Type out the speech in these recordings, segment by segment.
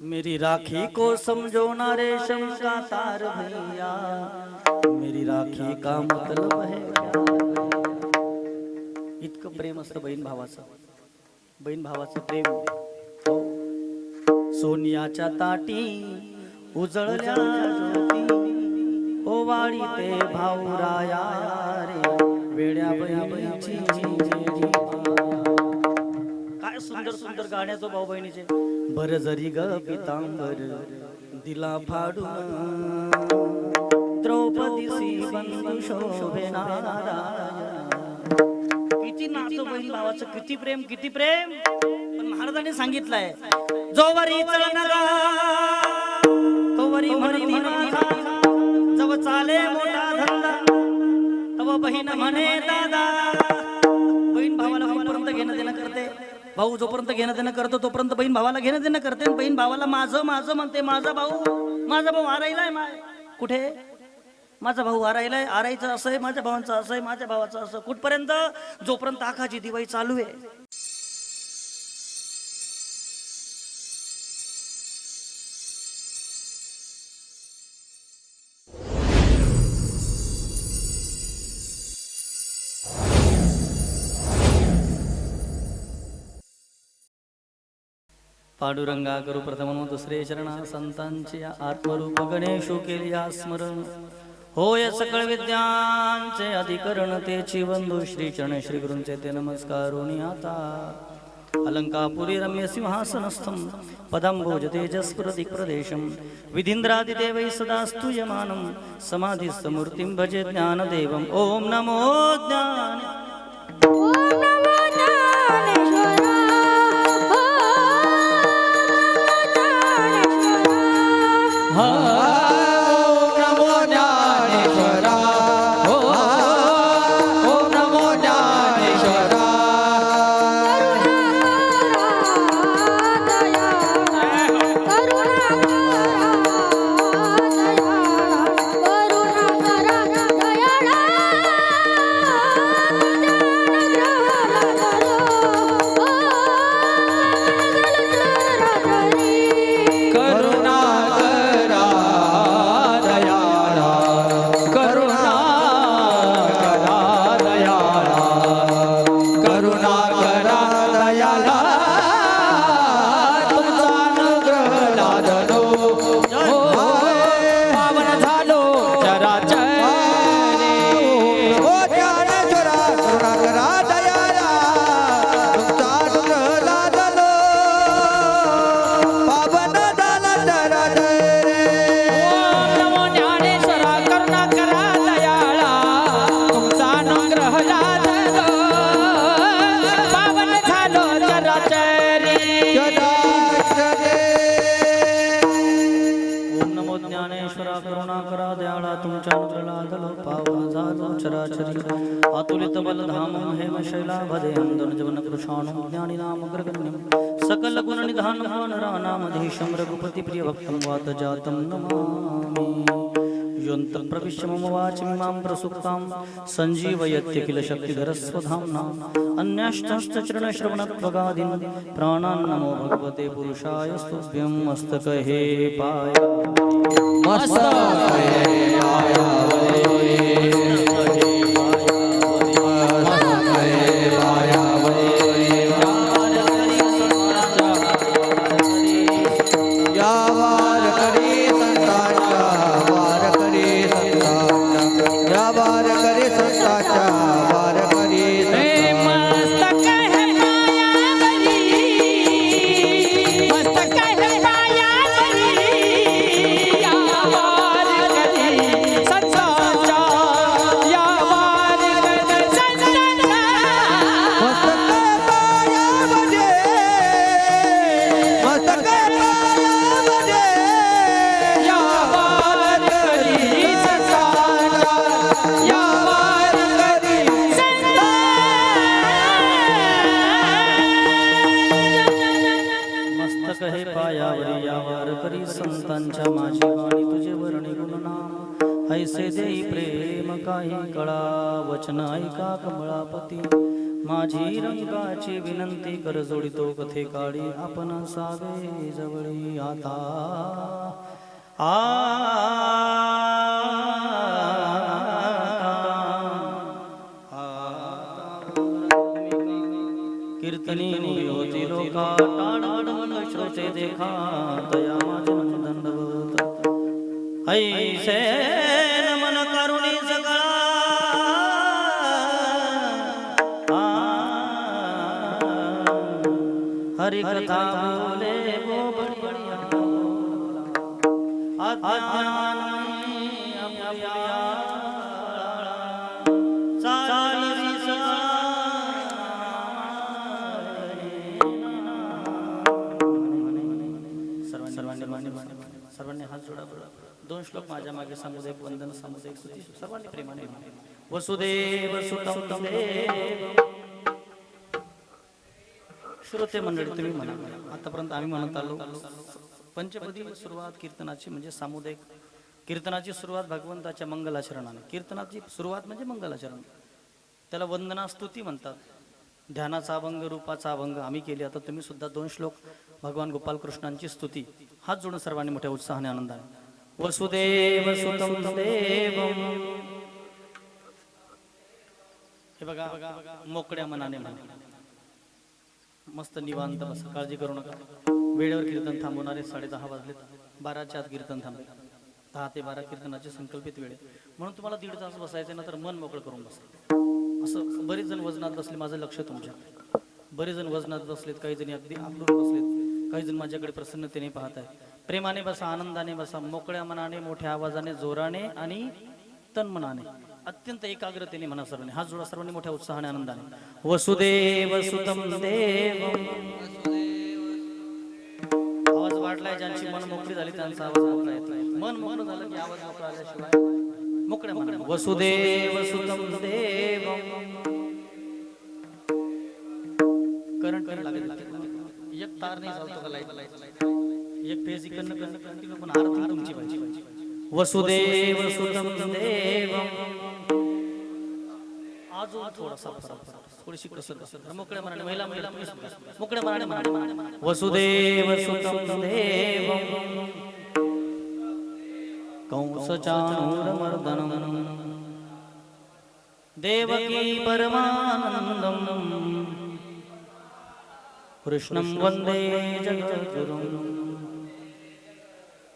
मेरी राखी को समझो ना रेशम का तार भैया, मेरी राखी का मतलब है इतकं प्रेम असतं बहीण भावाचं. बहीण भावाचं प्रेम. हो. सोनियाच्या ताटी उजळल्या ज्योती, ओवाळी ते भाऊराया रे, वेड्या बहिणीची जेडी. काय सुंदर सुंदर गाण्याचं भाऊ बहिणीचे. बर जरी ग पितांबर दिला फाडून, द्रौपदीसी बंधू शोभे नारायण. किती नातं बहीण भावाचं, किती प्रेम किती प्रेम. पण महाराजांनी सांगितलंय, जोवरी चलनगा तोवरी म्हणती माझा, जव चाले मोठा धंदा तव बहीण म्हणे दादा. बहीण भावाला जोपर्यंत घेणं देणं करते, भाऊ जोपर्यंत घेणं देणं करतो तोपर्यंत बहीण भावाला घेणं देणं करते. बहीण भावाला माझं माझं म्हणते. माझा भाऊ आरायलाय. कुठे माझा भाऊ आरायलाय. आरायचं असं आहे, माझ्या भावांचं असं आहे, माझ्या भावाचं असं. कुठपर्यंत? जोपर्यंत आखाची दिवाळी चालू आहे. पांडुरंगा करू प्रथम दुसरे चरणा, संतांचे आत्मरूप गणेशो केली स्मरण. होय सकळ विद्यांचे अधिकरण तेची वंदू, श्री चरण श्री गुरूंचे ते नमस्कारोनी आता. अलंकापुरी रम्य सिंहासनस्थं पदांबोज तेजस्फुरति प्रदेशं, विधींद्रादिदेवैः सदा स्तूयमानं, समाधिस्थमूर्तिं भजे ज्ञानदेवम्. ओम नमो ज्ञान. अतुलित बलधाम हेम शैलाभदे अंदन कृषाणु ज्ञानिनामग्रगण्यं, सकल गुण निधान वानरानामधीशं, रघुपति प्रिय भक्तं वात जातं नमामि. योऽन्तः प्रविश्य मम वाचमिमां प्रसुप्तां, सञ्जीवयत्य किल शक्तिधरस्वधाम्ना. अन्याष्टश्चरणश्रवणत्वगादीन् प्राणान् नमो भगवते पुरुषाय स्तुभ्यं. मस्तकहे पाया संतांच्या माझी वाणी तुझे वर्णी गुणनाम, ऐसे देई प्रेम काही कळा. वचन ऐका कमळापती, माझी रंगाची विनंती कर जोडितो कथे काळी आपण सावे जवळी आता कीर्तनी होती लोका टाळ श्रोते देखा दया माझं दंडवत ऐसे नमन करुणी सगळा हरि कथा बोले वो बढ़िया आत्मान सर्वांनी हात जोडा. दोन श्लोक माझ्या मागे सामुदायिक वंदन सामुदायिक स्तुती सर्वांनी प्रेमाने वसुदेव सुतं देव. श्रोते मंडळी तुम्ही म्हणा, आतापर्यंत आम्ही म्हणत आलो पंचपदी सुरुवात कीर्तनाची म्हणजे सामुदायिक कीर्तनाची सुरुवात भगवंताच्या मंगलाचरणाने. कीर्तनाची सुरुवात म्हणजे मंगलाचरण, त्याला वंदना स्तुती म्हणतात. ध्यानाचा अभंग रूपाचा अभंग आम्ही केली. आता तुम्ही सुद्धा दोन श्लोक भगवान गोपाल कृष्णांची स्तुती हात जोडून सर्वांनी मोठ्या उत्साहाने आनंदाने वसुदेव सुतं देवं. हे बघा मोकळ्या मनाने म्हणा, मस्त निवांत बस, काळजी करू नका. वेळेवर कीर्तन थांबवणारे 10:30 वाजलेत, 12च्या आत कीर्तन थांबेल. 10 ते 12 कीर्तनाची संकल्पित वेळ म्हणून तुम्हाला 1.5 तास बसायचं ना, तर मन मोकळं करून बसा. असं बरेच जण वजनात बसले, माझं लक्ष तुमच्या. बरेच जण वजनात बसलेत, काही जणी अगदी आखडून बसलेत, काही जण माझ्याकडे प्रसन्नतेने पाहत आहे. प्रेमाने बसा, आनंदाने बसा, मोकळ्या मनाने, मोठ्या आवाजाने, जोराने आणि तन्मनाने, अत्यंत एकाग्रतेने म्हणा सर्वांनी. हात जोडा सर्वांनी मोठ्या उत्साहाने आनंदाने वसुदेव सुतं देवं. आवाज वाढलाय, ज्यांची मन मोकळी झाली त्यांचा आवाज मोकळा येतोय. मन मोकळं झालं की आवाज मोकळा आल्याशिवाय मोकळ्या मनाने वसुदेव सुतं देवं. करंट लागेल, एक तार नाही चालतो का लाईट, एक फेज इकडनं कंटिन्यू, पण आरती तुमची पाहिजे. वसुदेव सुतं देवं. आजो थोडासा थोडीशी कसर मोकळ्या मनाने, महिला मोकळ्या मनाने म्हणा वसुदेव सुतं देवं. कंस चाणूरमर्दनं देवकी परमानन्दं कृष्णं वन्दे जगद्गुरुं.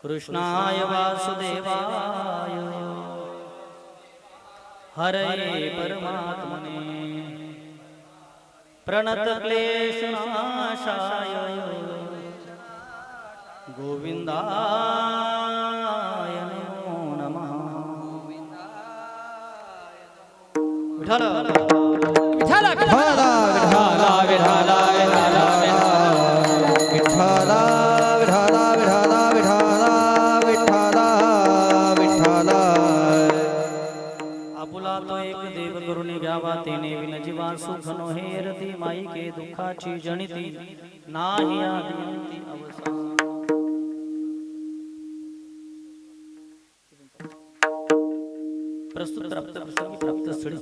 कृष्णाय वासुदेवाय हरे परमात्मने प्रणत क्लेशनाशाय गोविंदाय नमो नमः. विठ्ठल विठ्ठल विठ्ठल तेने विन जीवा सुख नो हेरती. माई के दुःखाची जनिती नाही आदिंती अवसान. प्रस्तुत प्राप्त स्थळी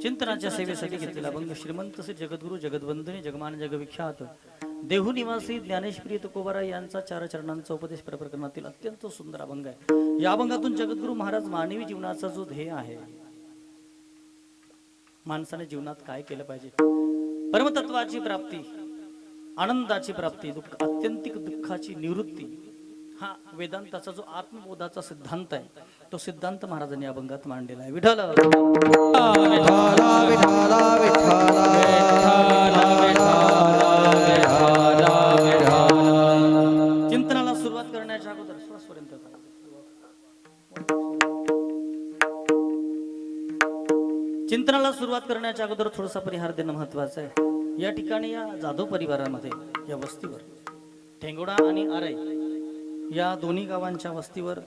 चिंतनाच्या सेवेसाठी घेतलेला अभंग श्रीमंत श्री जगद्गुरु जगद्वंदनी जगमान जगविख्यात देहू निवासी ज्ञानेश्वरी तुकोबाराय यांचा 4 चरणांचा उपदेश प्रकरणातील अत्यंत सुंदर अभंग आहे. या अभंगातून जगद्गुरु महाराज मानवी जीवनाचा जो ध्येय आहे, माणसाने जीवनात काय केलं पाहिजे, परमतत्वाची प्राप्ती, आनंदाची प्राप्ती, आत्यंतिक दुःखाची निवृत्ती, हा वेदांताचा जो आत्मबोधाचा सिद्धांत आहे, तो सिद्धांत महाराजांनी अभंगात मांडलेला आहे. विठ्ठल चिंतनाला सुरुवात करण्याच्या अगोदर श्वासपर्यंत चिंतनाला सुरुवात करण्याच्या अगोदर थोडासा परिहार देणं महत्वाचं आहे. या ठिकाणी या जाधव परिवारामध्ये, या वस्तीवर, ठेंगोडा आणि आराई या दोन्ही गावांच्या वस्तीवर,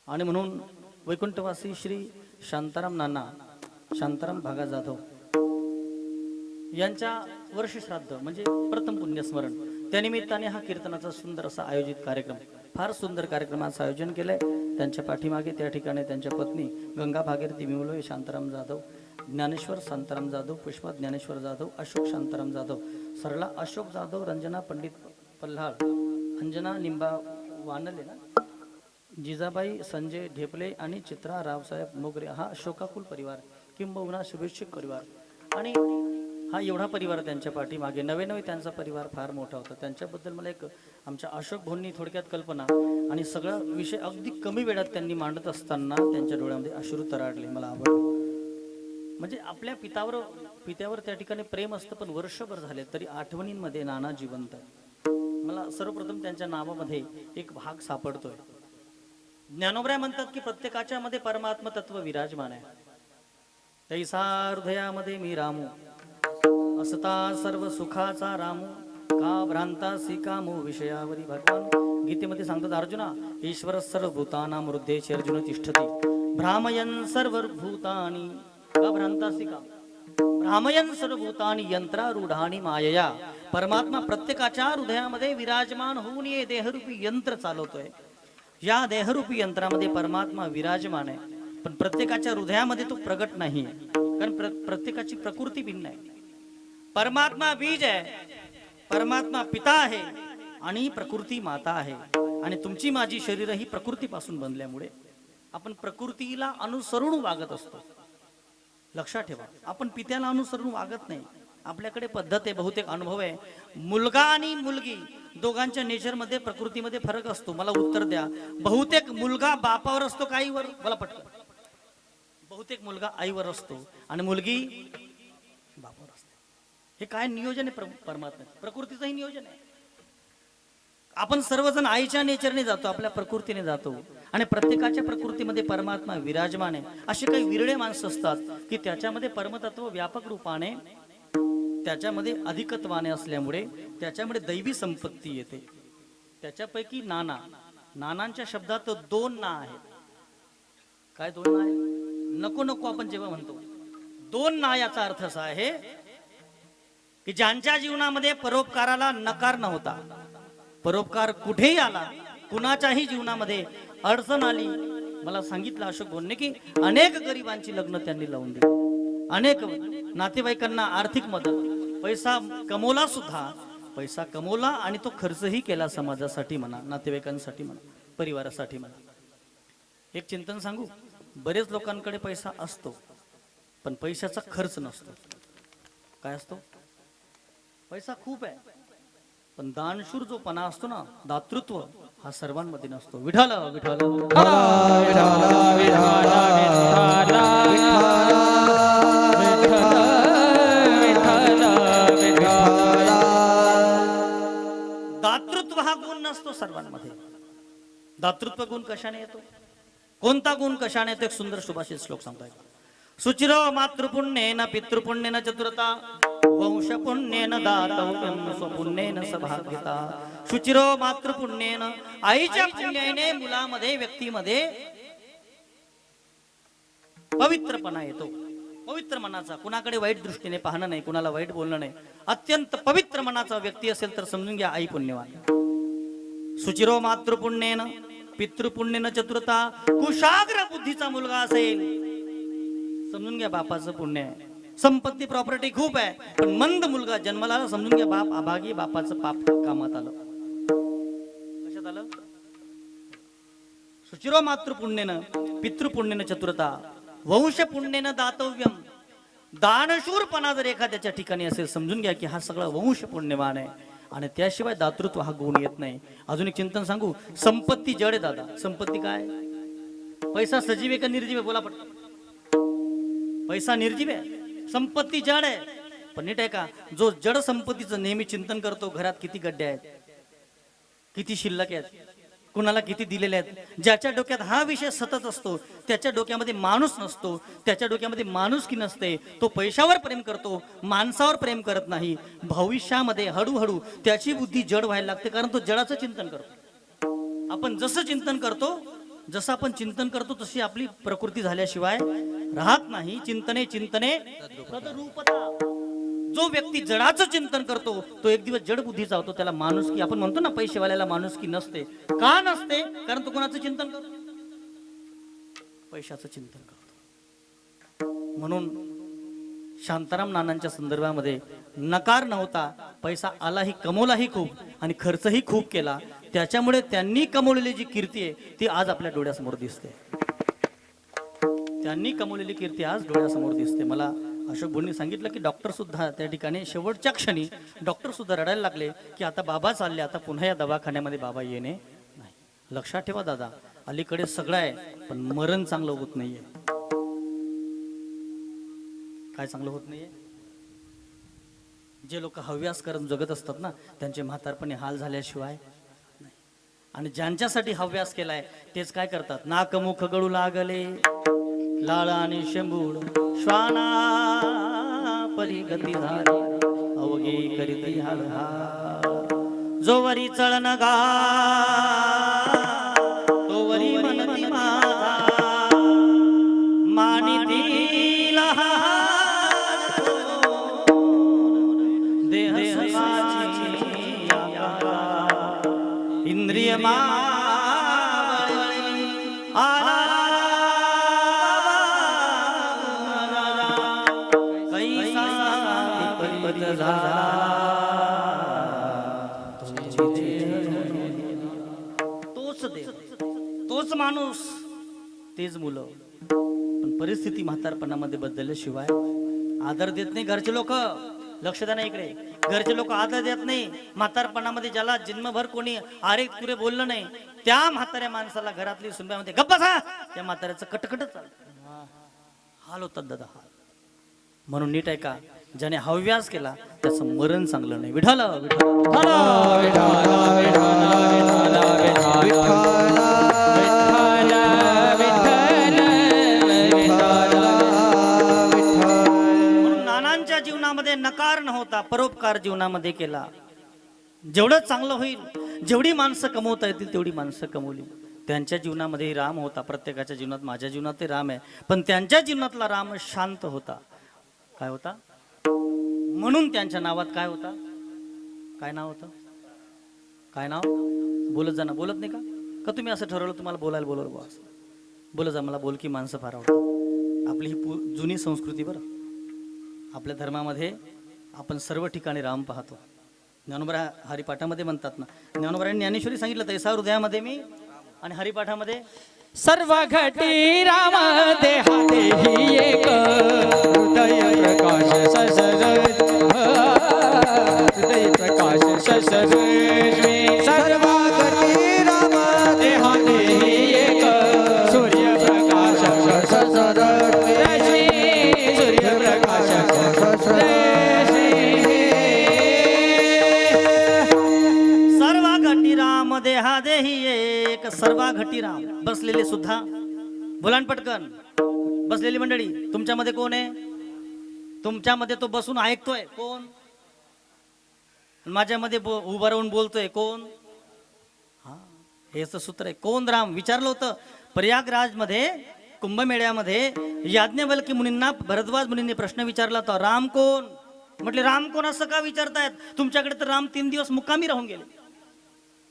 आणि म्हणून वैकुंठवासी श्री शांताराम नाना, शांताराम भागा जाधव यांच्या वर्षश्राद्ध म्हणजे प्रथम पुण्यस्मरण, त्यानिमित्ताने हा कीर्तनाचा सुंदर असा आयोजित कार्यक्रम, फार सुंदर कार्यक्रमाचं आयोजन केलंय. त्यांच्या पाठीमागे त्या ठिकाणी त्यांच्या पत्नी गंगा भागीरथी मिवलोय, शांताराम जाधव ज्ञानेश्वर शांताराम जाधव, पुष्पा ज्ञानेश्वर जाधव, अशोक शांताराम जाधव, सरला अशोक जाधव, रंजना पंडित पल्हाळ, अंजना लिंबा वानले ना, जिजाबाई संजय ढेपले आणि चित्रा रावसाहेब मोगरे हा अशोकाकुल परिवार किंबहुना शुभेच्छुक परिवार. आणि हा एवढा परिवार त्यांच्या पाठीमागे नवे नवे त्यांचा परिवार फार मोठा होता. त्यांच्याबद्दल मला एक आमच्या अशोक भाऊंनी थोडक्यात कल्पना आणि सगळा विषय अगदी कमी वेळात त्यांनी मांडत असताना त्यांच्या डोळ्यामध्ये अश्रू तराडले. मला आवडलं. म्हणजे आपल्या पित्यावर त्या ठिकाणी प्रेम असतं, पण वर्षभर झाले तरी आठवणींमध्ये नाना जिवंत आहे. मला सर्वप्रथम त्यांच्या नावामध्ये एक भाग सापडतोय. ज्ञानोबराय म्हणतात की प्रत्येकाच्या मध्ये परमात्म तत्व विराजमान आहे. तैसा हृदयामध्ये मी रामू असता सर्व सुखाचा रामू का भ्रांता सिकामो विषयावरी. भगवान गीतेमध्ये सांगतात अर्जुना, ईश्वर सर्व भूतानां हृदयेषु अर्जुन तिष्ठति भ्रामयन् सर्व भूतानि का भ्रांता सिका भ्रामयन् सर्व भूतानि यंत्रारूढानि मायया. परमात्मा प्रत्येकाच्या हृदयामध्ये विराजमान होऊन ये देहरूपी यंत्र चालवतोय. या देहरूपी यंत्रामध्ये परमात्मा विराजमान आहे, पण प्रत्येकाच्या हृदयामध्ये तो प्रगट नाही आहे, कारण प्रत्येकाची प्रकृती भिन्न आहे. परमात्मा बीज आहे, परमात्मा पिता आहे आणि प्रकृती माता आहे. आणि तुमची माझी शरीर ही प्रकृतीपासून बनल्यामुळे आपण प्रकृतीला अनुसरून वागत असतो. लक्षात ठेवा, आपण पित्याला अनुसरून वागत नाही. आपल्याकडे पद्धत आहे, बहुतेक अनुभव आहे. मुलगा आणि मुलगी दोघांच्या नेचरमध्ये प्रकृतीमध्ये फरक असतो. मला उत्तर द्या, बहुतेक मुलगा बापावर असतो का आईवर? मला पटकन. बहुतेक मुलगा आईवर असतो आणि मुलगी बापावर असते. हे काय नियोजन आहे? परमात्मा प्रकृतीचंही नियोजन आहे. आपण सर्वजण आईच्या नेचरने जातो, आपल्या प्रकृतीने जातो आणि प्रत्येकाच्या प्रकृतीमध्ये परमात्मा विराजमान आहे. असे काही विरळे माणसं असतात की त्याच्यामध्ये परमतत्व व्यापक रूपाने त्याच्यामध्ये अधिकत्वाने असल्यामुळे त्याच्यामध्ये दैवी संपत्ती येते. त्याच्यापैकी नानांच्या शब्दात दोन ना आहेत. काय दोन ना आहे? नको नको आपण जेव्हा म्हणतो दोन ना, याचा अर्थ असा आहे की ज्यांच्या जीवनामध्ये परोपकाराला नकार नव्हता, परोपकार कुठेही आला, कुणाच्याही जीवनामध्ये अडचण आली, मला सांगितलं अशोक बोलणे की अनेक गरिबांची लग्न त्यांनी लावून दिली, अनेक नातेवाईकांना आर्थिक मदत, पैसा कमवला सुद्धा, पैसा कमवला आणि तो खर्चही केला समाजासाठी म्हणा, नातेवाईकांसाठी म्हणा, परिवारासाठी म्हणा. एक चिंतन सांगू, बरेच लोकांकडे पैसा असतो पण पैशाचा खर्च नसतो. काय असतो? पैसा खूप आहे पण दानशूर जो पणा असतो ना, दातृत्व, हा सर्वांमध्ये नसतो. विठाल विठाल दातृत्व हा गुण नसतो सर्वांमध्ये. दातृत्व गुण कशाने येतो? कोणता गुण कशाने येतो? एक सुंदर सुभाषित श्लोक सांगताय. सुचिरो मातृपुण्येन पितृपुण्येन चतुरता वंशपुण्येन दातव्यं स्वपुण्येन सभाग्यता. शुचिरो मातृपुण्येन, आईच्या पुण्याने मुलामध्ये, व्यक्तीमध्ये पवित्रपणा येतो. पवित्र मनाचा, कुणाकडे वाईट दृष्टीने पाहणं नाही, कुणाला वाईट बोलणं नाही, अत्यंत पवित्र मनाचा व्यक्ती असेल तर समजून घ्या आई पुण्यवान. सुचिरो मातृपुण्येन पितृपुण्येन चतुरता. कुशाग्र बुद्धीचा मुलगा असेल, समजून घ्या बापाचं पुण्य आहे. संपत्ती प्रॉपर्टी खूप आहे पण मंद मुलगा जन्माला आला, समजून घ्या बाप अभागी, बापाचं पाप कामात आलं. कशात आलं? सुचिरो मातृपुण्येन पितृपुण्येन चतुरता वंश पुण्येन दातव्यम. दानशूरपणा जर एखाद्याच्या ठिकाणी असेल, समजून घ्या की हा सगळा वंश पुण्यवान आहे आणि त्याशिवाय दातृत्व हा गुण येत नाही. अजून एक चिंतन सांगू, संपत्ती जड आहे दादा. संपत्ती काय? पैसा सजीव आहे का निर्जीव आहे? बोला पटकन. पैसा निर्जीव आहे, संपत्ती जड आहे. पण नीट आहे का, जो जड संपत्तीचं नेहमी चिंतन करतो, घरात किती गड्डे आहेत, किती शिल्लक आहेत, कुणाला किती दिलेले आहेत, ज्याच्या डोक्यात हा विषय सतत असतो, त्याच्या डोक्यामध्ये माणूस नसतो, त्याच्या डोक्यामध्ये माणुसकी नसते. तो पैशावर प्रेम करतो, माणसावर प्रेम करत नाही. भविष्यामध्ये हळूहळू त्याची बुद्धी जड व्हायला लागते, कारण तो जडाचं चिंतन करतो. आपण जसं चिंतन करतो, जसं आपण चिंतन करतो तशी आपली प्रकृती झाल्याशिवाय राहत नाही. चिंतने चिंतने तद्रूपता. जो व्यक्ती जडाचं चिंतन करतो तो एक दिवस जड बुद्धीचा होतो. त्याला माणुसकी, आपण म्हणतो ना पैसेवाल्याला माणुसकी नसते. का नसते? कारण तो कोणाचं चिंतन करतो? पैशाचं चिंतन करतो. म्हणून शांताराम नानांच्या संदर्भामध्ये नकार नव्हता. पैसा आलाही, कमवलाही खूप आणि खर्चही खूप केला. त्याच्यामुळे त्यांनी कमवलेली जी कीर्ती आहे ती आज आपल्या डोळ्यासमोर दिसते. त्यांनी कमवलेली कीर्ती आज डोळ्यासमोर दिसते. मला अशोक भोंनी सांगितलं की डॉक्टर सुद्धा त्या ठिकाणी शेवटच्या क्षणी डॉक्टर सुद्धा रडायला लागले की आता बाबा चालले, आता पुन्हा या दवाखान्यामध्ये बाबा येणे नाही. लक्षात ठेवा दादा, अलीकडे सगळं आहे पण मरण चांगलं होत नाहीये. काय चांगलं होत नाहीये? जे लोक हव्यास करून जगत असतात ना त्यांचे म्हातारपणे हाल झाल्याशिवाय नाही. आणि ज्यांच्यासाठी हव्यास केलाय तेच काय करतात? नाक मुख गळू लागले, लाळ आणि शेंबूड श्वाना परी गती झाली, अवघे करीती हाल जोवरी चळन गा तोवरी मनती माझा मानितीला देह सखाची इंद्रिय आला तोच माणूस, तेच मुलं. पण परिस्थिती म्हातारपणामध्ये बदलल्याशिवाय आदर देत नाही घरचे लोक. लक्ष द्या ना इकडे, घरचे लोक आदर देत नाही म्हातारपणामध्ये. ज्याला जन्मभर कोणी आरे तुरे बोललं नाही त्या म्हाताऱ्या माणसाला घरातली सुनबाईमध्ये गप्पा बसा, त्या म्हाताऱ्याचं कटकटच चालतं. हाल होतात दादा, हाल. म्हणून नीट आहे का, ज्याने हव्यास केला त्याचं मरण चांगलं नाही. विठाल म्हणून नानांच्या जीवनामध्ये नकार नव्हता, परोपकार जीवनामध्ये केला. जेवढं चांगलं होईल, जेवढी माणसं कमवता येतील तेवढी माणसं कमवली. त्यांच्या जीवनामध्ये राम होता. प्रत्येकाच्या जीवनात, माझ्या जीवनात ते राम आहे, पण त्यांच्या जीवनातला राम शांत होता. काय होता? म्हणून त्यांच्या नावात काय होता? काय नाव होतं? काय नाव? बोलत जा ना. बोलत नाही का तुम्ही असं ठरवलं तुम्हाला बोलायला बोलवलं बुवा असं? बोलत जा. मला बोलकी माणसं फार आवडतात. आपली ही जुनी संस्कृती बरं. आपल्या धर्मामध्ये आपण सर्व ठिकाणी राम पाहतो. ज्ञानोबा हरिपाठामध्ये म्हणतात ना, ज्ञानोबांनी ज्ञानेश्वरी सांगितलं तैसा हृदयामध्ये मी, आणि हरिपाठामध्ये सर्व घटी राम देहाते ही एक हृदय प्रकाश ससर हृदय प्रकाश ससर सर्व घटी राम देहाते ही एक सूर्य प्रकाश ससर सूर्य प्रकाश ससर सर्व घटी राम देहा देही एक. सर्व घटी राम. बसलेले सुद्धा बोलान पटकन. बसलेली मंडळी, तुमच्यामध्ये कोण आहे? तुमच्यामध्ये तो बसून ऐकतोय कोण? माझ्यामध्ये उभा राहून बोलतोय कोण? हा, हेच सूत्र आहे. कोण राम? विचारलं होतं प्रयागराज मध्ये कुंभमेळ्यामध्ये याज्ञवल्की मुनींना भरद्वाज मुनींनी प्रश्न विचारला होता, राम कोण? म्हटले राम कोण असं का विचारतायत? तुमच्याकडे तर राम 3 दिवस मुक्कामी राहून गेले.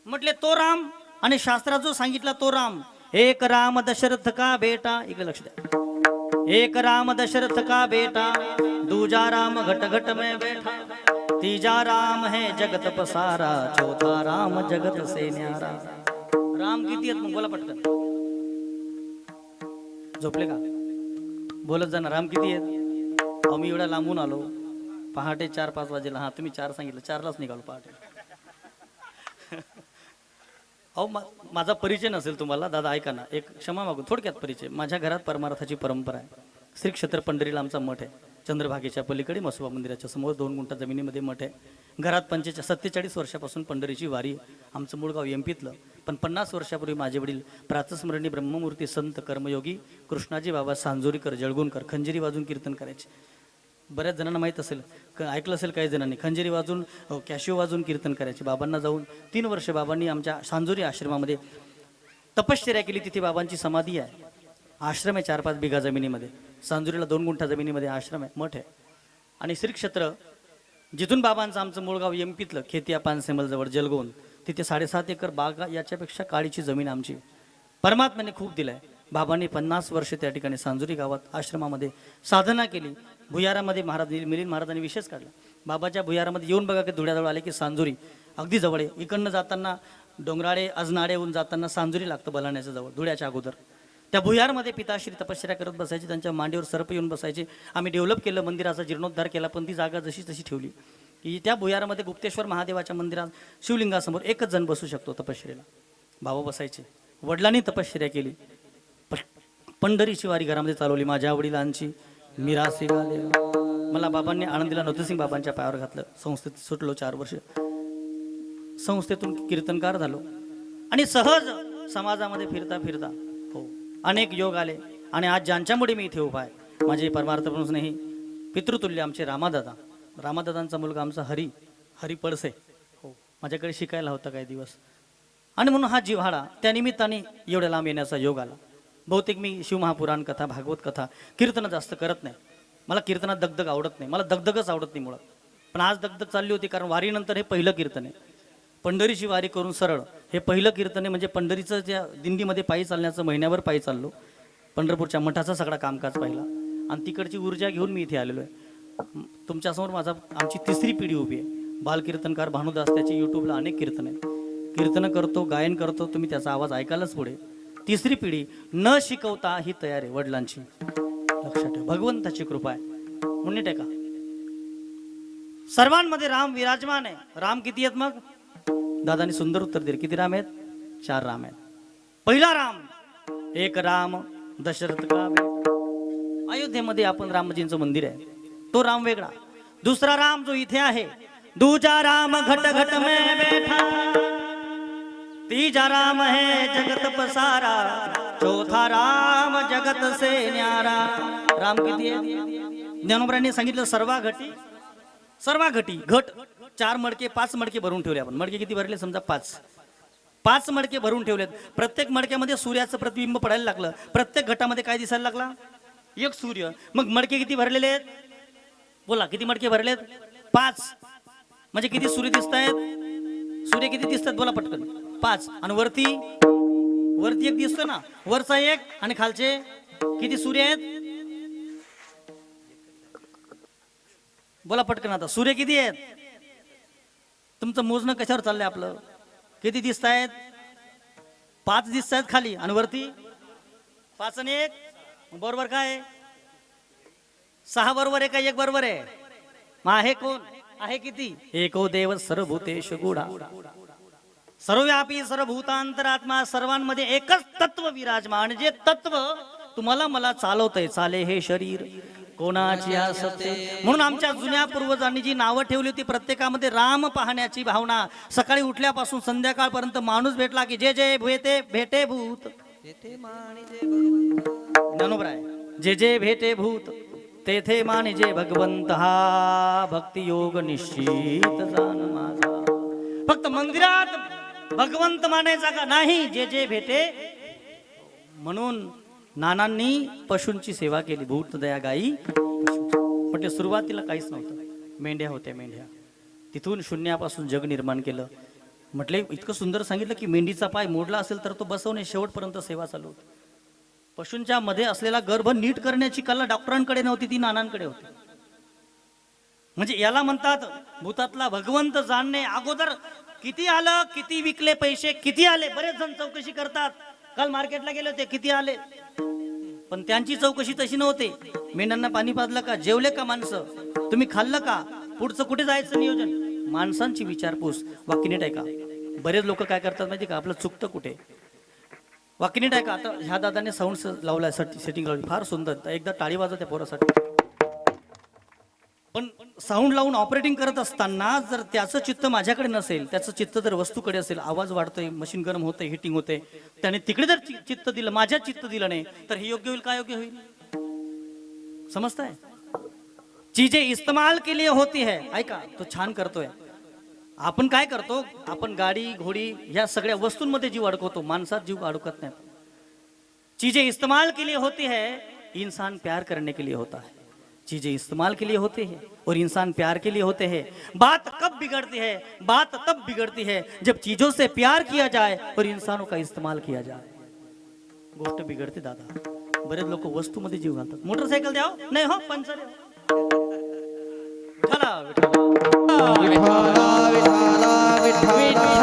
म्हटले तो राम, आणि शास्त्रात जो सांगितला तो राम. एक राम दशरथ का बेटा. इकडे लक्ष द्या. एक राम दशरथ का बेटा, दूजा राम घट घट में बैठा, तीजा राम है जगत पसारा, चौथा राम जगत से न्यारा. राम किती आहेत मग बोला पटकन. झोपले का? बोलत जाणार. राम किती आहेत? आम्ही एवढा लांबून आलो, पहाटे 4-5 वाजेला. हा, तुम्ही 4 सांगितलं, 4लाच निघालो पहाटे. अहो माझा परिचय नसेल तुम्हाला दादा, ऐका ना, एक क्षमा मागू. थोडक्यात परिचय. माझ्या घरात परमार्थाची परंपरा आहे. श्री क्षेत्र पंढरीला आमचा मठ आहे. चंद्रभागेच्या पलीकडे मसोबा मंदिराच्या समोर 2 गुंठा जमिनीमध्ये मठ आहे. घरात 47 वर्षापासून पंढरीची वारी. आमचं मूळ गाव एमपीतलं, पण 50 वर्षापूर्वी माझे वडील प्रातस्मरणी ब्रह्ममूर्ती संत कर्मयोगी कृष्णाजी बाबा सांजोरीकर जळगुणकर खंजिरी वाजून कीर्तन करायचे. बऱ्याच जणांना माहीत असेल, ऐकलं असेल काही जणांनी. खंजिरी वाजून कॅशिओ वाजून कीर्तन करायचे. बाबांना जाऊन 3 वर्ष बाबांनी आमच्या सांजोरी आश्रमामध्ये तपश्चर्या केली. तिथे बाबांची समाधी आहे. आश्रम आहे 4-5 बिघा जमिनीमध्ये. सांजोरीला 2 गुंठा जमिनीमध्ये आश्रम आहे, मठ आहे. आणि श्री क्षेत्र जिथून बाबांचं आमचं मूळगाव एमपीतलं खेतिया पानसेमल जवळ जलगोन, तिथे 7.5 एकर बाग, याच्यापेक्षा काळीची जमीन आमची. परमात्म्याने खूप दिलंय. बाबांनी 50 वर्ष त्या ठिकाणी सांजुरी गावात आश्रमामध्ये साधना केली. भुयारामध्ये मिलिंद महाराजांनी विशेष काढला. बाबाच्या भुयारामध्ये येऊन बघा की धुळ्याजवळ आले की सांजुरी अगदी जवळ आहे. इकडनं जाताना डोंगराळे अजनाळेहून जाताना सांजुरी लागतं बलाण्याच्या जवळ धुळ्याच्या अगोदर. त्या भुयारमध्ये पिताश्री तपश्चर्या करत बसायचे. त्यांच्या मांडीवर सर्प येऊन बसायचे. आम्ही डेव्हलप केलं, मंदिराचा जीर्णोद्धार केला, पण ती जागा जशी तशी ठेवली की त्या भुयारामध्ये गुप्तेश्वर महादेवाच्या मंदिरात शिवलिंगासमोर एकच जण बसू शकतो तपश्चर्याला. बाबा बसायचे. वडिलांनी तपश्चर्या केली. पंढरीची वारी घरामध्ये चालवली. माझ्या वडिलांची मिरासी गाले. मला बाबांनी आनंदीला नवतसिंग बाबांच्या पायावर घातलं. संस्थेत सुटलो 4 वर्ष. संस्थेतून कीर्तनकार झालो आणि सहज समाजामध्ये फिरता फिरता हो अनेक योग आले. आणि आज ज्यांच्यामुळे मी इथे उभा आहे माझे परमार्थ म्हणून नाही पितृतुल्य आमचे रामादादांचा मुलगा आमचा हरी पळसे हो माझ्याकडे शिकायला होता काही दिवस. आणि म्हणून हा जिव्हाळा त्या निमित्ताने एवढ्या लांब येण्याचा योग आला. बहुतेक मी शिवमहापुराण कथा भागवत कथा कीर्तन जास्त करत नाही. मला कीर्तनात दगदग आवडत नाही. मला दगदगच आवडत नाही मुळात. पण आज दगदग चालली होती कारण वारीनंतर हे पहिलं कीर्तन आहे. पंढरीची वारी करून सरळ हे पहिलं कीर्तन आहे. म्हणजे पंढरीचं त्या दिंडीमध्ये पायी चालण्याचं महिन्याभर पायी चाललो. पंढरपूरच्या मठाचा सगळा कामकाज पाहिला आणि तिकडची ऊर्जा घेऊन मी इथे आलेलो आहे. तुमच्यासमोर आमची 3री पिढी उभी आहे. बालकीर्तनकार भानुदास त्याची यूट्यूबला अनेक कीर्तन आहेत. कीर्तन करतो, गायन करतो. तुम्ही त्याचा आवाज ऐकायलाच पुढे. 3री पिढी न शिकवता ही तयार आहे वडिलांची. लक्षात ठेवा भगवंताची कृपा आहे. म्हणून टेका सर्वांमध्ये राम विराजमान आहे. राम किती आहेत मग? दादानी सुंदर उत्तर दिले. किती राम आहेत? 4 राम आहेत. पहिला राम एक राम दशरथ का बेटा. अयोध्येमध्ये आपण रामजींचं मंदिर आहे तो राम वेगळा. दुसरा राम जो इथे आहे दूजा राम घट घट में बैठा. तीजा राम है जगत पसारा. चौथा राम जगत से न्यारा. राम किती आहे? ज्ञानोबरांनी सांगितलं सर्वा घटी घट 4 मडके 5 मडके भरून ठेवले आपण. मडके किती भरले समजा 5 मडके भरून ठेवलेत. प्रत्येक मडक्यामध्ये सूर्याचं प्रतिबिंब पडायला लागलं. प्रत्येक घटामध्ये काय दिसायला लागला? एक सूर्य. मग मडके किती भरलेले आहेत? बोला किती मडके भरलेत? 5. म्हणजे किती सूर्य दिसत आहेत? सूर्य किती दिसतात बोला पटकन? 5. आणि वरती एक दिसतो ना, वरचा एक आणि खालचे किती सूर्य आहेत? बोला पटकन आता सूर्य किती आहेत? तुमचं मोजणं कशावर चाललंय आपलं? किती दिसत आहेत? 5 दिसत आहेत खाली आणि वरती 5 आणि 1 बरोबर काय? 6 बरोबर आहे का 1 बरोबर आहे? मग आहे कोण? आहे किती? एको देव सर्वभूतेषु गूढा. सर्वव्यापी सर्वभूतांतरात्मा. सर्वांमध्ये एकच तत्व विराजमान. जे तत्व तुम्हाला मला चालवतंय. चाले हे शरीर कोणाची असते. म्हणून आमच्या जुन्या पूर्वजांनी जी नावं ठेवली होती प्रत्येकामध्ये राम पाहण्याची भावना. सकाळी उठल्यापासून संध्याकाळपर्यंत माणूस भेटला की जे जे भेटे भूत ज्ञानोबराय जे जे भेटे भूत तेथे मानिजे भगवंत. हा भक्ती योग निश्चित जाण माझा. फक्त मंदिरात भगवंत मानायचा का नाही? जे जे भेटे. म्हणून नानांनी पशूंची सेवा केली. भूत दया गाई. म्हटले सुरुवातीला काहीच नव्हतं. मेंढ्या होत्या मेंढ्या. तिथून शून्यापासून जग निर्माण केलं. म्हटले इतकं सुंदर सांगितलं की मेंढीचा पाय मोडला असेल तर तो बसवणे शेवटपर्यंत सेवा चालू होती. पशूंच्या मध्ये असलेला गर्भ नीट करण्याची कला डॉक्टरांकडे नव्हती, ती नानांकडे होती. म्हणजे याला म्हणतात भूतातला भगवंत जाणणे. अगोदर किती आलं, किती विकले पैसे, किती आले. बरेच जण चौकशी करतात. काल मार्केटला गेले होते, किती आले. पण त्यांची चौकशी तशी नव्हती. मेंढ्यांना पाणी पाजलं का? जेवले का माणसं? तुम्ही खाल्लं का? पुढचं कुठे जायचं नियोजन? माणसांची विचारपूस. वाकिनीट आहे का? बरेच लोक काय करतात माहिती का? आपलं चुकतं कुठे? वाकिनीट आहे का? आता ह्या दादाने साऊंड लावलाय, सेटिंग लावली, फार सुंदर. एकदा टाळी वाजव त्या पोरासाठी. पण साऊंड लावून ऑपरेटिंग करत असताना जर त्याचं चित्त माझ्याकडे नसेल, त्याचं चित्त जर वस्तूकडे असेल, आवाज वाढतोय, मशीन गरम होतंय, हिटिंग होते, त्याने तिकडे जर चित्त दिलं, माझ्या चित्त दिलं नाही तर हे योग्य होईल का? योग्य होईल? समजताय? चीजे इस्तेमाल के लिए होती है. ऐका तो छान करतोय. आपण काय करतो? आपण गाडी घोडी ह्या सगळ्या वस्तूंमध्ये जीव अडकवतो, माणसात जीव अडकत नाही. चीजें इस्तेमाल के लिए होती है, इंसान प्यार करने के लिए होता है. चीजें इस्तेमाल के लिए होते हैं और इंसान प्यार के लिए होते हैं. बात कब बिगड़ती है? बात तब बिगड़ती है जब चीजों से प्यार किया जाए और इंसानों का इस्तेमाल किया जाए. गोष्ट बिघडते दादा. बरेच लोक वस्तूमध्ये जीव घालतात. मोटरसायकल द्याव नाही हो पंचर आहे. विठ्ठला विठ्ठला विठ्ठला विठ्ठला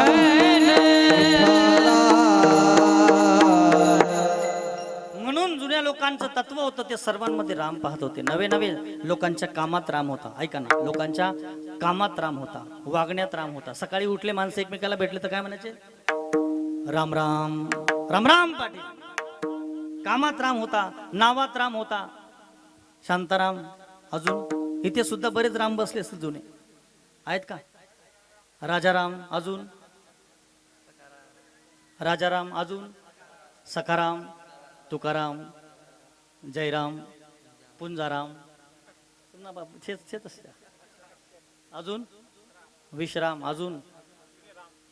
म्हणून जुन्या लोकांचं तत्व होतं ते सर्वांमध्ये राम पाहत होते. नवे नवे लोकांच्या कामात राम होता. ऐका ना, लोकांच्या कामात राम होता, वागण्यात राम होता. सकाळी उठले माणसं एकमेकाला भेटले तर काय म्हणायचे? राम राम राम राम पाटील. कामात राम होता, नावात राम होता. शांताराम, अजून इथे सुद्धा बरेच राम बसले असतील जुने, आहेत का? राजाराम, अजून राजाराम, अजून सखाराम, तुकाराम, जयराम, पुंजाराम, अजून विश्राम, अजून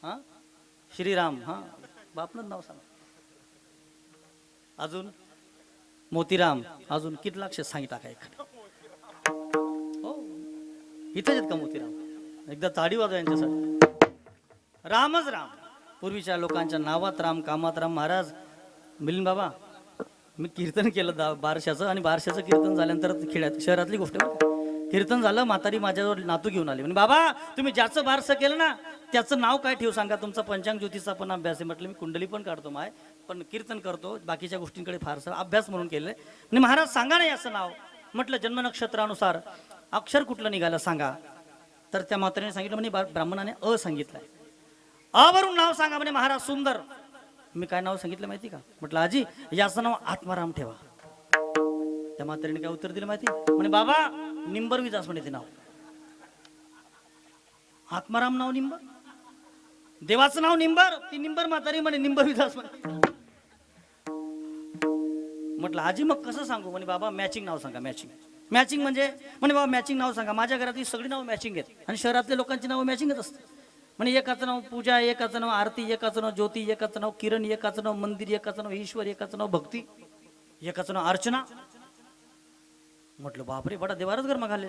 हा श्रीराम, हा बापनच नाव सांग, अजून मोतीराम, अजून किती लक्ष सांगितलं काय? हो इथेच आहेत का मोतीराम? एकदा ताडी वाजवा यांच्यासाठी. रामच राम. पूर्वीच्या लोकांच्या नावात राम, कामात राम. महाराज मिलिंद बाबा, मी कीर्तन केलं बारशाचं, आणि बारशाचं कीर्तन झाल्यानंतर खेड्यात शहरातली गोष्ट कीर्तन झालं. म्हातारी माझ्याजवळ नातू घेऊन आली. म्हणजे बाबा तुम्ही ज्याचं बारसं केलं ना त्याचं नाव काय ठेवू सांगा? तुमचा पंचांग ज्योतिषा पण अभ्यास आहे. म्हटलं मी कुंडली पण काढतो माय, पण कीर्तन करतो, बाकीच्या गोष्टींकडे फारसा अभ्यास म्हणून केलंय. आणि महाराज सांगा ना याचं नाव. म्हटलं जन्म नक्षत्रानुसार अक्षर कुठलं निघालं सांगा. तर त्या म्हातारीने सांगितलं, म्हणे ब्राह्मणाने अ सांगितलंय. अ वरून नाव सांगा. म्हणे महाराज सुंदर. मी काय नाव सांगितलं माहिती का? म्हटलं आजी याचं नाव आत्माराम ठेवा. त्या म्हातारीने काय उत्तर दिलं माहिती? म्हणे बाबा निंबर विजास म्हणे ते नाव. आत्माराम नाव निंबर, देवाचं नाव निंबर, ती निंबर म्हातारी म्हणे निंबर विजास म्हणे. म्हटलं आजी मग कसं सांगू? म्हणे बाबा मॅचिंग नाव सांगा. मॅचिंग मॅचिंग म्हणजे? म्हणे बाबा मॅचिंग नाव सांगा. माझ्या घरातली सगळी नाव मॅचिंग आहेत, आणि शहरातल्या लोकांची नावं मॅचिंगच असते. म्हणजे एकाचं नाव पूजा, एकाचं नाव आरती, एकाचं नाव ज्योती, एकाचं नाव किरण, एकाचं नाव मंदिर, एकाचं नाव ईश्वर, एकाचं नाव भक्ती, एकाचं नाव अर्चना. म्हटलं बापरे बडा देवारच गरमा घालले.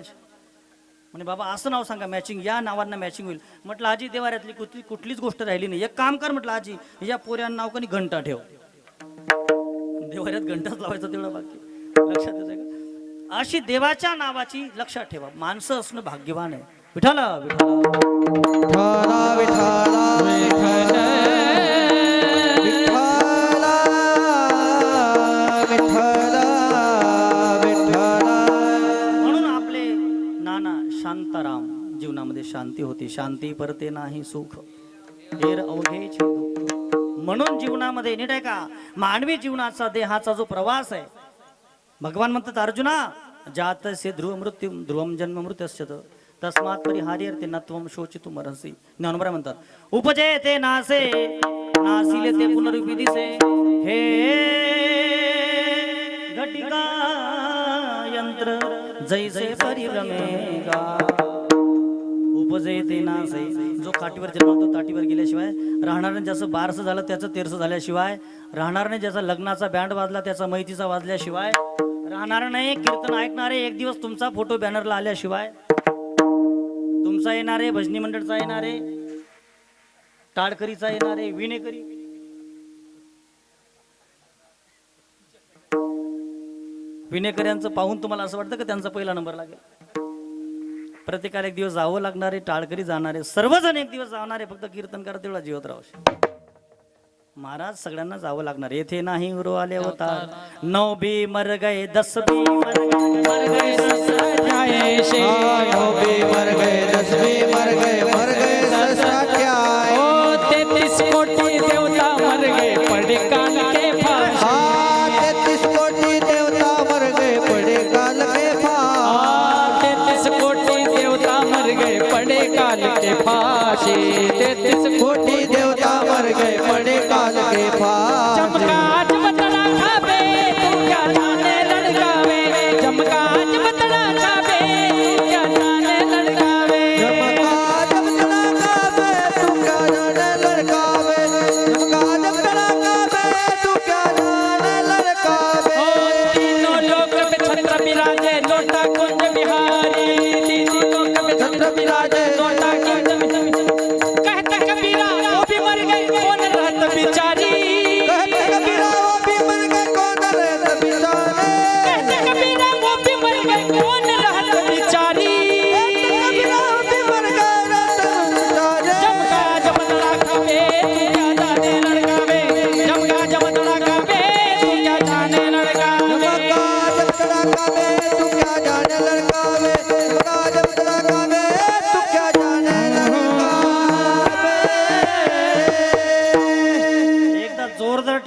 म्हणे बाबा असं नाव सांगा मॅचिंग, या नावांना मॅचिंग होईल. म्हटलं आजी देवाऱ्यातली कुठलीच गोष्ट राहिली नाही. एक काम कर म्हटलं आजी, या पोऱ्यानं नाव कधी घंटा ठेव. देवाऱ्यात घंटाच लावायचा तेवढा बाकी. लक्षात येतं का? अशी देवाच्या नावाची लक्षात ठेवा. माणसं असणं भाग्यवान आहे. विठाला विठ्ठला विठ्ठला विठ्ठला विठ्ठला. म्हणून आपले नाना शांताराम जीवनामध्ये शांती होती. शांती परते नाही सुख, हेर अवघेचे दुःख. म्हणून जीवनामध्ये नीट आहे का, मानवी जीवनाचा देहाचा जो प्रवास आहे, भगवान म्हणतात अर्जुना जातस्य ध्रुव मृत्यू ध्रुवम जन्म मृत्युश्च तस्मात् परिहार्यते नत्वम शोचितुम अर्हसि. ज्ञानोबा म्हणतात उपजे ते नासे नासिले ते पुनरुपी दिसे, हे घटिका यंत्र जैसे परिरमेगा. उपजे ते नासे, जो काठीवर जन्मतो ताटीवर गेल्याशिवाय राहणार नाही. ज्याचं बारसं झालं त्याचं तेरसं झाल्याशिवाय राहणार नाही. ज्याचा लग्नाचा बँड वाजला त्याचा मैतीचा वाजल्याशिवाय राहणार नाही. कीर्तन ऐकणारे एक दिवस तुमचा फोटो बॅनरला आल्याशिवाय, तुमचा येणारे, भजनी मंडळचा येणारे, टाळकरीचा येणारे, विणेकरी, विणेकऱ्यांचं पाहून तुम्हाला असं वाटतं का त्यांचा पहिला नंबर लागेल? प्रत्येकाला एक दिवस जावं लागणारे, टाळकरी जाणारे, सर्वजण एक दिवस जाणारे. फक्त कीर्तन करा तेवढा जीवत राहू. महाराज सगळ्यांना जावं लागणार. येथे नाही उरो आले होता 9 बी मर गए 10 बी मर गए 9 बी मर गए 10 बी मर गए ससरा क्या है. ओ 33 कोटी देवता मर गए पड़े काल के फांस. 33 कोटी देवता मर गए पड़े काल के फांस. 33 कोटी देवता मर गए पड़े काल के फांसी. 33 कोटी देवता मर गए पड़े काल के फांस. चमकाज बतड़ा खाबे तू क्या जाने लड़कावे. चमकाज बतड़ा खाबे तू क्या जाने लड़कावे. चमकाज बतड़ा खाबे तू क्या जाने लड़कावे. चमकाज बतड़ा खाबे तू क्या जाने लड़कावे. ओ तीनों लोक में छत्र विराजे लोटा कुंज बिहारी. तीनों लोक में छत्र विराजे लोटा कुंज बिहारी. कहता कबीरा वो भी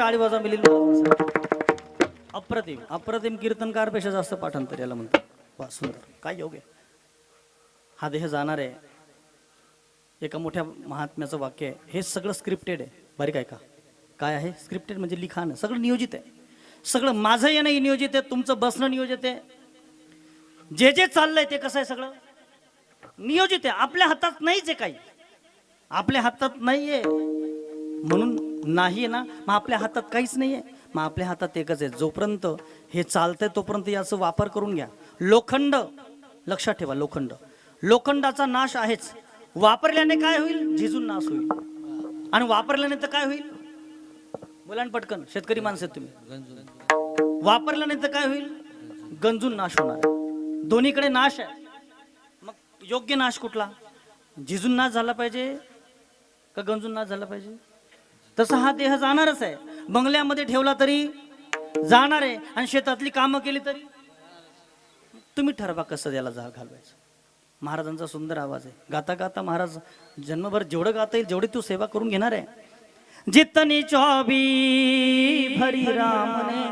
टाळी वाजा मिलील महाराजांसाठी. अप्रतिम अप्रतिम कीर्तनकारपेक्षा जास्त पाठांतर याला म्हणतात. वा सुंदर, काय योग्य. हा देह जाणार आहे. एका मोठ्या महात्म्याचं वाक्य आहे. हे सगळं स्क्रिप्टेड आहे. बारीक आहे का? काय आहे स्क्रिप्टेड? म्हणजे लिखाण आहे. सगळं नियोजित आहे. सगळं माझं येणं नियोजित आहे, तुमचं बसणं नियोजित आहे, जे जे चाललंय ते कसं आहे सगळं नियोजित आहे. आपल्या हातात नाहीच आहे काही. आपल्या हातात नाहीये म्हणून नाहीये ना, मग आपल्या हातात काहीच नाहीये. मग आपल्या हातात एकच आहे. जोपर्यंत हे चालतंय तोपर्यंत याचा वापर करून घ्या. लोखंड लक्षात ठेवा, लोखंडाचा नाश आहेच. वापरल्याने काय होईल? झिजून नाश होईल. आणि वापरल्याने तर काय होईल? बोला पटकन, शेतकरी माणसं तुम्ही. वापरल्याने तर काय होईल? गंजून नाश होणार. दोन्हीकडे नाश आहे. मग योग्य नाश कुठला? झिजून नाश झाला पाहिजे का गंजून नाश झाला पाहिजे? तसा हा देह जाणारच आहे. बंगल्यामध्ये ठेवला तरी जाणार आहे आणि शेतातली कामं केली तरी. तुम्ही ठरवा कसं त्याला घालवायचं. महाराजांचा सुंदर आवाज आहे. गाता गाता महाराज जन्मभर जेवढं गाता येईल जेवढी तू सेवा करून घेणार आहे. जितनी चौबी भरी राम ने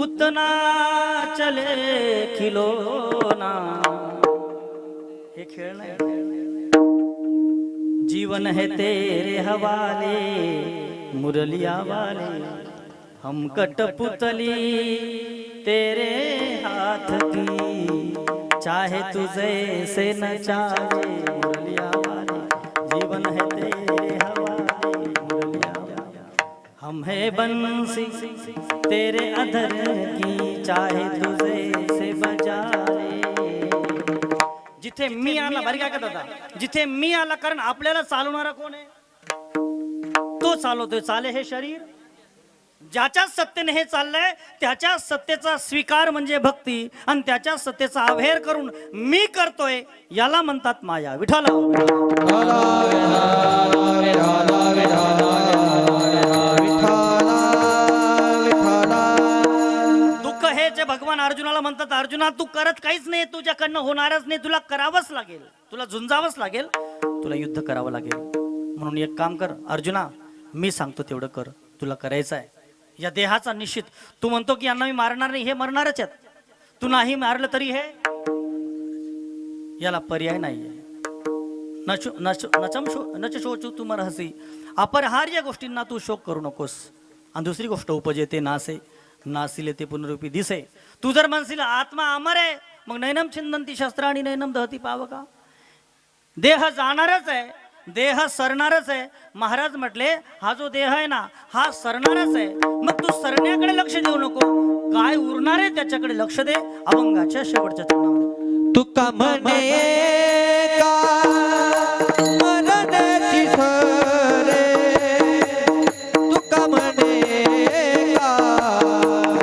उतना चले खिलौना. हे खेळ नाही. जीवन है तेरे हवाले मुरलिया वाले, हम कठपुतली तेरे हाथ की, चाहे तुझे से न चाहे मुरलिया वाले, जीवन है तेरे हवाले मुरलिया वाले, हम है बंसी तेरे अधर की, चाहे तुझे से बजा ले. जिथे मी आला, बरी काय दादा, जिथे मी आला, कारण आपल्याला चालवणारा कोण आहे? तो चालवतोय. चाले हे शरीर. ज्याच्या सत्तेने हे चाललंय त्याच्या सत्तेचा स्वीकार म्हणजे भक्ती, आणि त्याच्या सत्तेचा अभेर करून मी करतोय याला म्हणतात माया. विठ्ठल दुःख हे जे भगवान अर्जुनाला म्हणतात, अर्जुना तू करत काहीच नाही, तुझ्याकडनं होणारच नाही, तुला करावंच लागेल, तुला झुंजावंच लागेल, तुला युद्ध करावं लागेल. म्हणून एक काम कर अर्जुना, मी सांगतो तेवढं कर, तुला करायचं आहे. या देहाचा निश्चित. तू म्हणतो की यांना मी मारणार नाही, हे मरणारच आहेत. तू नाही मारलं तरी हे, याला पर्याय नाहीये. नच शोचू तुम रहसी. अपरिहार्य गोष्टींना तू शोक करू नकोस. आणि दुसरी गोष्ट, उपजेते नासे नासिले ते पुनरुपी दिसे. तू जर म्हणशील आत्मा अमर आहे, मग नैनम छिंदंती शस्त्राणी नैनम दहती पावका. देह जाणारच आहे, देह सरणारच आहे. महाराज म्हटले हा जो देह आहे ना हा सरणारच आहे. मग तू सरण्याकडे लक्ष देऊ नको, काय उरणार आहे त्याच्याकडे लक्ष दे. अभंगाच्या शेवटच्या चरणामध्ये तुका म्हणे का मरणाची सरे, तुका म्हणे का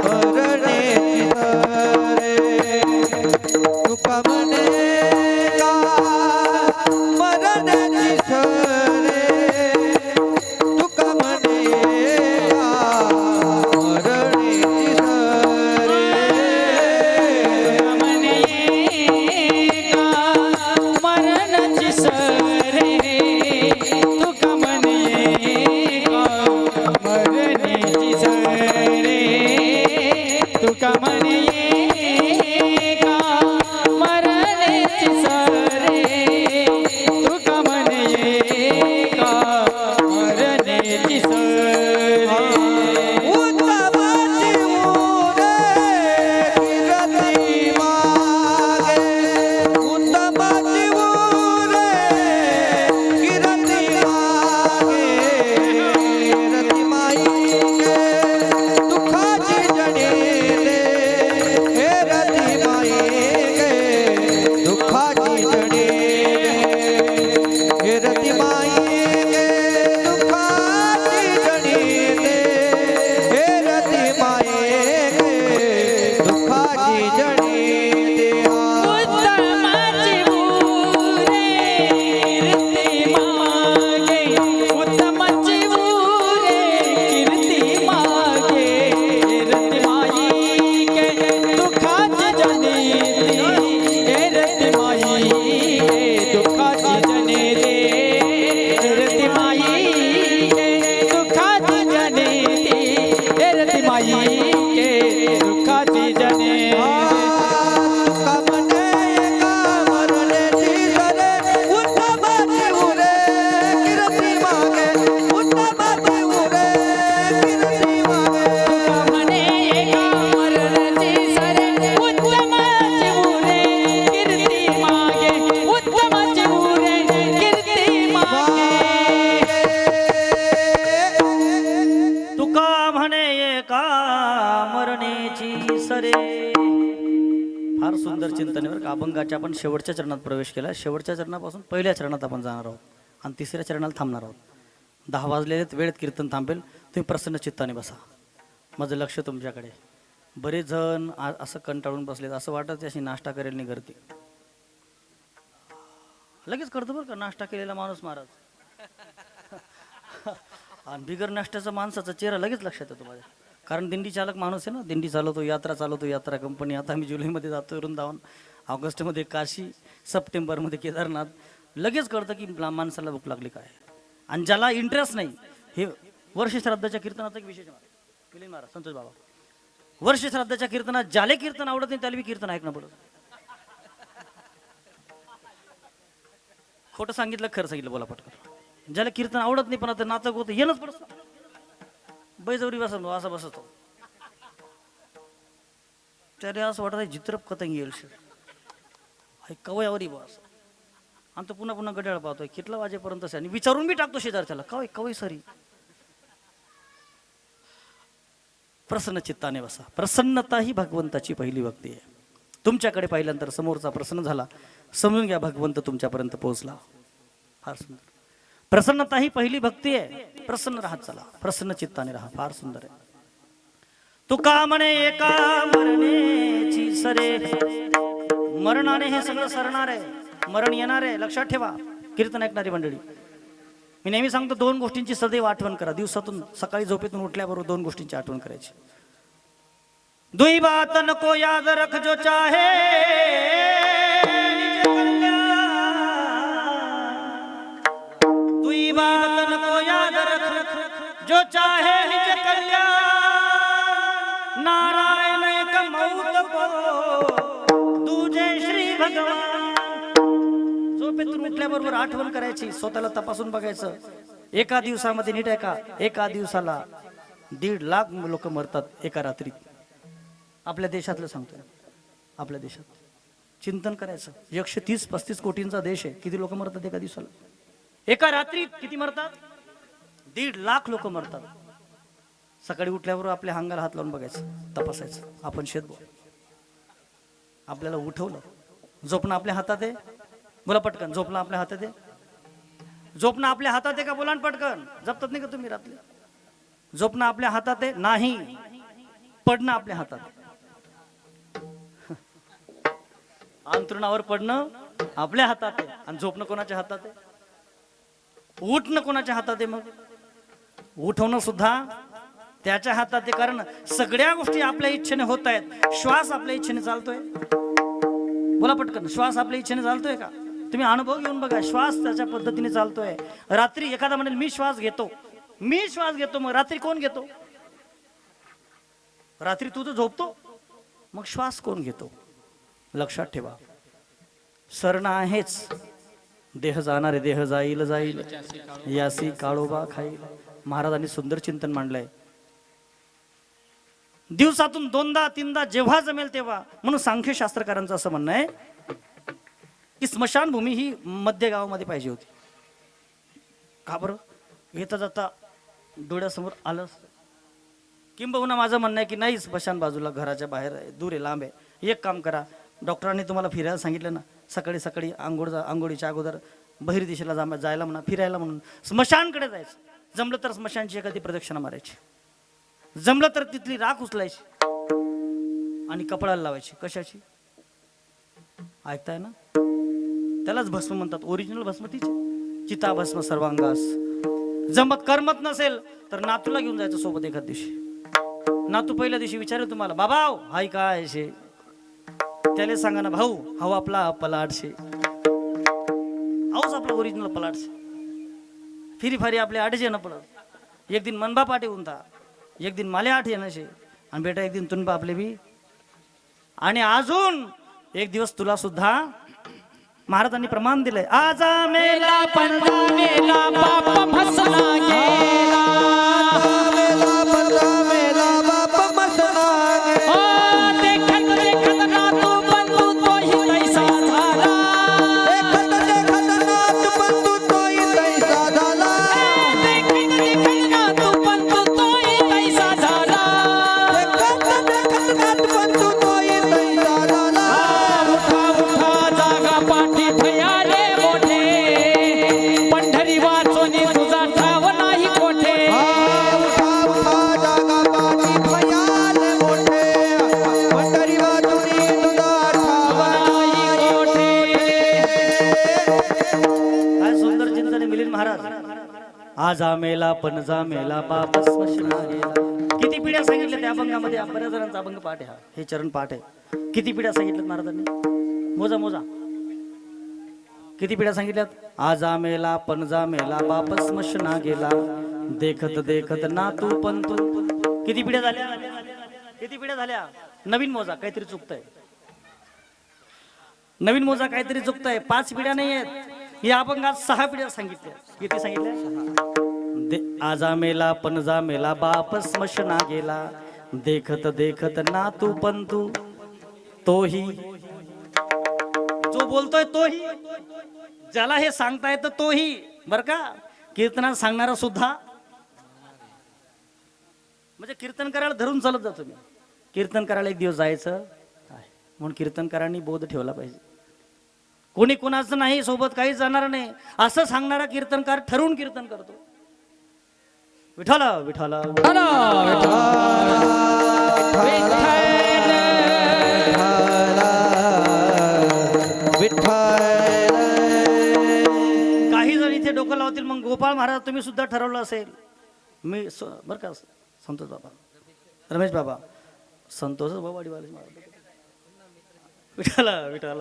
मरणाची सरे, तुका म्हणे का मरणाची सरे, तुका म्हणे का मरणाची सरे. सुंदर चिंतनेवर अभंगाच्या आपण शेवटच्या चरणात प्रवेश केला. शेवटच्या चरणापासून पहिल्या चरणात आपण जाणार आहोत आणि तिसऱ्या चरणाला थांबणार आहोत. 10 वाजलेले वेळेत कीर्तन थांबेल. तुम्ही प्रसन्न चित्ताने बसा. माझं लक्ष तुमच्याकडे. बरेच जण असं कंटाळून बसलेत, असं वाटत अशी नाश्ता करेल नाही करते. लगेच करतो बरं का नाश्ता केलेला माणूस महाराज. आणि बिगर नाश्त्याचा माणसाचा चेहरा लगेच लक्षात येतो माझ्या. कारण दिंडी चालक माणूस आहे ना, दिंडी चालवतो, यात्रा चालवतो, यात्रा कंपनी. आता आम्ही जुलैमध्ये जातो वृंदावन, ऑगस्टमध्ये काशी, सप्टेंबरमध्ये केदारनाथ. लगेच कळतं की माणसाला भूक लागली काय. आणि ज्याला इंटरेस्ट नाही, हे वर्ष श्राद्धाच्या कीर्तनाचा एक विशेष महाराज संतोष बाबा, वर्ष श्राद्धाच्या कीर्तनात ज्याला कीर्तन आवडत नाही त्याला मी कीर्तन ऐकणं पडत. खोटं सांगितलं खरं सांगितलं बोला पटकन. ज्याला कीर्तन आवडत नाही पण आता नाटक होतं येणंच पडत. बैजवरी बसतो असा बसतो त्याला असं वाटत जित्रप कथंग येईल कवयावरी बस. आणि तो पुन्हा पुन्हा गड्याळ पाहतोय कितला वाजेपर्यंत. आणि विचारून मी टाकतो शेजारच्याला कवय कवय सरी. प्रसन्न चित्ताने बसा. प्रसन्नता ही भगवंताची पहिली भक्ती आहे. तुमच्याकडे पाहिल्यानंतर समोरचा प्रसन्न झाला, समजून घ्या भगवंत तुमच्यापर्यंत पोहोचला. फार सुंदर. प्रसन्नता ही पहिली भक्ती आहे. प्रसन्न राहत चला, प्रसन्न चित्ताने राहा. फार सुंदर आहे. तुका म्हणे एका मरण्याची सरे. मरणाने हे सगळं सरणार आहे, मरण येणार आहे, लक्षात ठेवा. कीर्तन ऐकणारी मंडळी, मी नेहमी सांगतो 2 गोष्टींची सदैव आठवण करा. दिवसातून सकाळी झोपेतून उठल्याबरोबर 2 गोष्टींची आठवण करायची. दुई बात नको याद रख जो चाहे दुई बात नको याद रख जो चाहे निज कल्याण. नारायण एक मौत को तुझे श्री भगवान. झोपेतून उठल्याबरोबर आठवण करायची, स्वतःला तपासून बघायचं. एका दिवसामध्ये नीट आहे का, एका दिवसाला 1.5 लाख लोक मरतात एका रात्रीत. आपल्या देशातलं सांगतोय, आपल्या देशात चिंतन करायचं. 130-35 कोटींचा देश आहे. किती लोक मरतात एका दिवसाला, एका रात्रीत किती मरतात? 1.5 लाख लोक मरतात. सकाळी उठल्याबरोबर आपल्या अंगाला हात लावून बघायचं, तपासायचं. आपण शेत आपल्याला उठवलं, झोपणं आपल्या हातात आहे. बोला पटकन, झोपणं आपल्या हातात आहे. झोपणं आपल्या हातात आहे का? बोला पटकन. जपतात नाही का तुम्ही रात्री? झोपणं आपल्या हातात आहे नाही, पडणं आपल्या हातात. अंथरुणावर पडणं आपल्या हातात आहे आणि झोपणं कोणाच्या हातात आहे? उठणं कोणाच्या हातात आहे? मग उठवणं सुद्धा त्याच्या हातात आहे. कारण सगळ्या गोष्टी आपल्या इच्छेने होत आहेत. श्वास आपल्या इच्छेने चालतोय. बोला पटकन, श्वास आपल्या इच्छेने चालतोय का? तुम्ही अनुभव घेऊन बघा. श्वास त्याच्या पद्धतीने चालतोय. रात्री एखादा म्हणेल मी श्वास घेतो, मी श्वास घेतो. मग रात्री कोण घेतो? रात्री तू तर झोपतो, मग श्वास कोण घेतो? लक्षात ठेवा. सरण आहेच, देह जाणारे देह जाईल जाईल, यासी काळोबा खाईल. महाराजांनी सुंदर चिंतन मांडलंय. दिवसातून 2दा-3दा जेव्हा जमेल तेव्हा. म्हणून सांख्यशास्त्रकारांचं असं म्हणणं आहे की स्मशानभूमी ही मध्य गावामध्ये पाहिजे होती. का बरं? येता जाता डोळ्यासमोर आलं. किंबहुना माझं म्हणणं आहे की नाही, स्मशान बाजूला घराच्या बाहेर आहे, दूर आहे, लांब आहे. एक काम करा, डॉक्टरांनी तुम्हाला फिरायला सांगितलं ना, सकाळी सकाळी आंघोळीच्या अगोदर बहिर दिशेला जायला म्हणा, फिरायला म्हणून स्मशानकडे जायचं. जमलं तर स्मशानची एखादी प्रदक्षिणा मारायची, जमलं तर तिथली राख उचलायची आणि कपडाला लावायची. कशाची? ऐकताय ना? त्यालाच भस्म म्हणतात. ओरिजिनल भस्म तिचे चिता भस्म सर्वांगास. जमत करमत नसेल तर नातूला घेऊन जायचं सोबत एखाद दिवशी. नातू पहिल्या दिवशी विचारेल तुम्हाला, बाबा हाय काय शे? त्याला सांगा ना, भाऊ हाऊ आपला पलाटशे. हाऊच आपला ओरिजिनल पलाटशे. फिरी फारी आपले आठशे न पडत. एक दिन मनबा पाटे उंता, एक दिन माले आठ येणशे, आणि बेटा एक दिन तुनबा आपले बी. आणि अजून एक दिवस तुला सुद्धा महाराजांनी प्रमाण दिलंय. आजा मेला पंडा मेला बाप भसला गेला. मेला बाप मसला गेला. ओ देखत देखत नातू बंधू तोही तैसा झाला. देखत देखत नात बंधू तोही तैसा झाला. देखत देखत नातू बंधू तोही तैसा झाला. देखत देखत नात बंधू तोही तैसा झाला. महाराज आजा मेला पणजा मेला बाप स्मशना गेला. किती पिढ्या सांगितल्या त्या अभंगामध्ये? बऱ्याच जणांचा अभंग पाठ आहे हा, हे चरण पाठ आहे. किती पिढ्या सांगितल्यात महाराजांनी? मोजा मोजा. किती पिढ्या सांगितल्यात? आजा मेला पणजा मेला बाप स्मशना गेला, देखत देखत ना तू पण तू. किती पिढ्या झाल्या? किती पिढ्या झाल्या? नवीन मोजा, काहीतरी चुकतंय. नवीन मोजा, काहीतरी चुकतंय. 5 पिढ्या नाही आहेत या अभंगात, 6 पिढ्या सांगितल्या. किती सांगितल्या? आजा मेला पणजा मेला बाप स्मशना गेला, देखत देखत ना तू पण तू. तोही, जो बोलतोय तोही, ज्याला हे सांगता येतं तोही, बर का. कीर्तनात सांगणारा सुद्धा, म्हणजे कीर्तन करायला धरून चालत जातो मी. कीर्तन करायला एक दिवस जायचं आहे, म्हणून कीर्तनकारांनी बोध ठेवला पाहिजे. कोणी कोणाचं नाही, सोबत काही जाणार नाही असं सांगणारा कीर्तनकार ठरवून कीर्तन करतो. विठ्ठल विठ्ठल काही जण इथे डोकं लावतील, मग गोपाळ महाराज तुम्ही सुद्धा ठरवलं असेल. मी बरं का, संतोष बाबा, रमेश बाबा, संतोष बाबा वाडीवाले महाराज. विठ्ठल विठ्ठल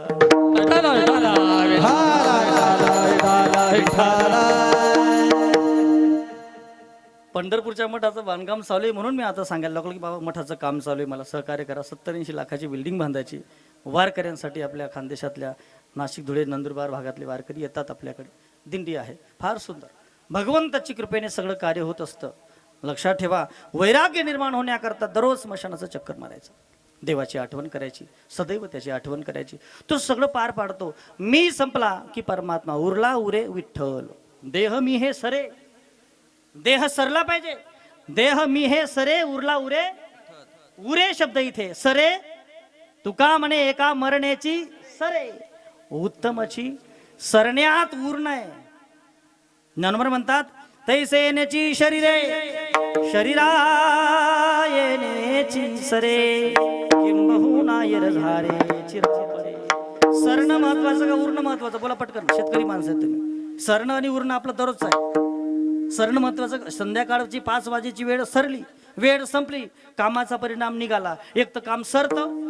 पंढरपूरच्या मठाचं बांधकाम चालू आहे, म्हणून मी आता सांगायला लागलो की बाबा मठाचं काम चालू आहे, मला सहकार्य करा. 70-80 लाखाची बिल्डिंग बांधायची. वारकऱ्यांसाठी आपल्या खानदेशातल्या नाशिक, धुळे, नंदुरबार भागातले वारकरी येतात आपल्याकडे. दिंडी आहे फार सुंदर. भगवंताची कृपेने सगळं कार्य होत असतं. लक्षात ठेवा, वैराग्य निर्माण होण्याकरता दररोज स्मशानाचं चक्कर मारायचं, देवाची आठवण करायची, सदैव त्याची आठवण करायची. तो सगळं पार पाडतो. मी संपला की परमात्मा उरला उरे विठ्ठल. देह मी हे सरे, देह सरला पाहिजे. देह मी हे सरे, उरला उरे. उरे शब्द इथे सरे, तुका म्हणे एका मरण्याची सरे, उत्तमची सरण्यात उरणे. ज्ञानोबा म्हणतात, तैसे येण्याची शरीरे, शरीरा येण्याची सरे, किंबहुना येरझारे चिरपडे. सरण महत्वाचं का उरणं महत्वाचं? बोला पटकन, शेतकरी माणसं आहेत तुम्ही. सरण आणि उरणं आपलं दररोजचं आहे. सरण महत्वाचं. संध्याकाळची 5 वाजेची वेळ सरली, वेळ संपली, कामाचा परिणाम निघाला. एक तर काम सरतं,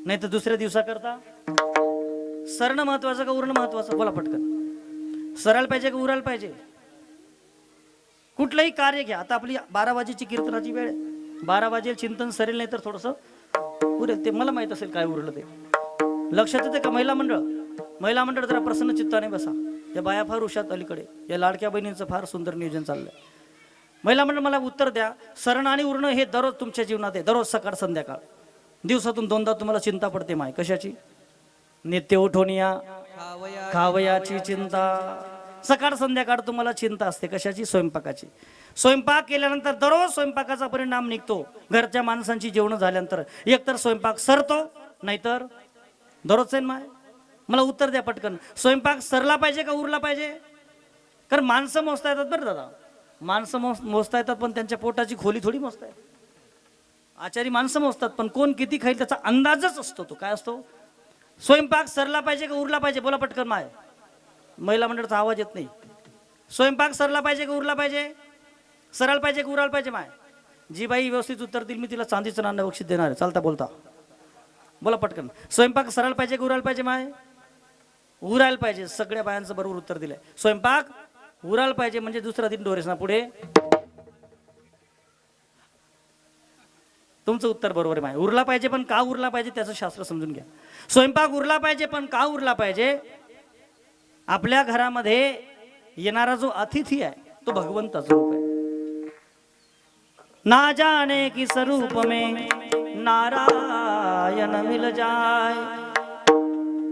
नाही तर दुसऱ्या दिवसाकरता. सरण महत्वाचं का उरणं महत्वाचं? बोला पटकन. सरायला पाहिजे का उरायला पाहिजे? कुठलंही कार्य घ्या. आता आपली 12 वाजेची कीर्तनाची वेळ आहे. 12 वाजेल चिंतन सरेल, नाही तर थोडंसं उरेल. ते मला माहित असेल काय उरलं ते. लक्षात येते का? महिला मंडळ, महिला मंडळ जरा प्रसन्न चित्ताने बसा. या बाया फार हुशार अलीकडे. या लाडक्या बहिणींचं फार सुंदर नियोजन चाललंय. महिला मंडळ मला उत्तर द्या. सरण आणि उरणं हे दररोज तुमच्या जीवनात आहे. दररोज सकाळ संध्याकाळ, दिवसातून 2दा तुम्हाला चिंता पडते. माय कशाची? नित्य उठोनिया खावयाची चिंता. सकाळ संध्याकाळ तुम्हाला चिंता असते. कशाची? स्वयंपाकाची. स्वयंपाक केल्यानंतर दररोज स्वयंपाकाचा परिणाम निघतो. घरच्या माणसांची जेवण झाल्यानंतर एकतर स्वयंपाक सरतो, नाहीतर दररोजच आहे. माय मला उत्तर द्या पटकन. स्वयंपाक सरला पाहिजे का उरला पाहिजे? कारण माणसं मोजता येतात बरं दादा, माणसं मोजता येतात, पण त्यांच्या पोटाची खोली थोडी मोजता येतात. आचारी माणसं मोजतात, पण कोण किती खाईल त्याचा अंदाजच असतो. तो काय असतो? स्वयंपाक सरला पाहिजे का उरला पाहिजे? बोला पटकन. माय महिला मंडळाचा आवाज येत नाही. स्वयंपाक सरला पाहिजे का उरला पाहिजे? सरळ पाहिजे का उरायला पाहिजे? माय जी बाई व्यवस्थित उत्तर देईल मी तिला चांदीचं नाणं बक्षीस देणार आहे. चालता बोलता बोला पटकन. स्वयंपाक सरळ पाहिजे का उरायला पाहिजे? माय उरायला पाहिजे. सगळ्या बायांचं बरोबर उत्तर दिलंय. स्वयंपाक उरायला पाहिजे. म्हणजे दुसरा दिन डोरेस ना पुढे. तुमचं उत्तर बरोबर आहे. माय उरला पाहिजे, पण का उरला पाहिजे त्याचं शास्त्र समजून घ्या. स्वयंपाक उरला पाहिजे, पण का उरला पाहिजे? आपल्या घरामध्ये येणारा जो अतिथी आहे तो भगवंताचा रूप आहे. ना जाने की स्वरूप में नारायण मिल जाए,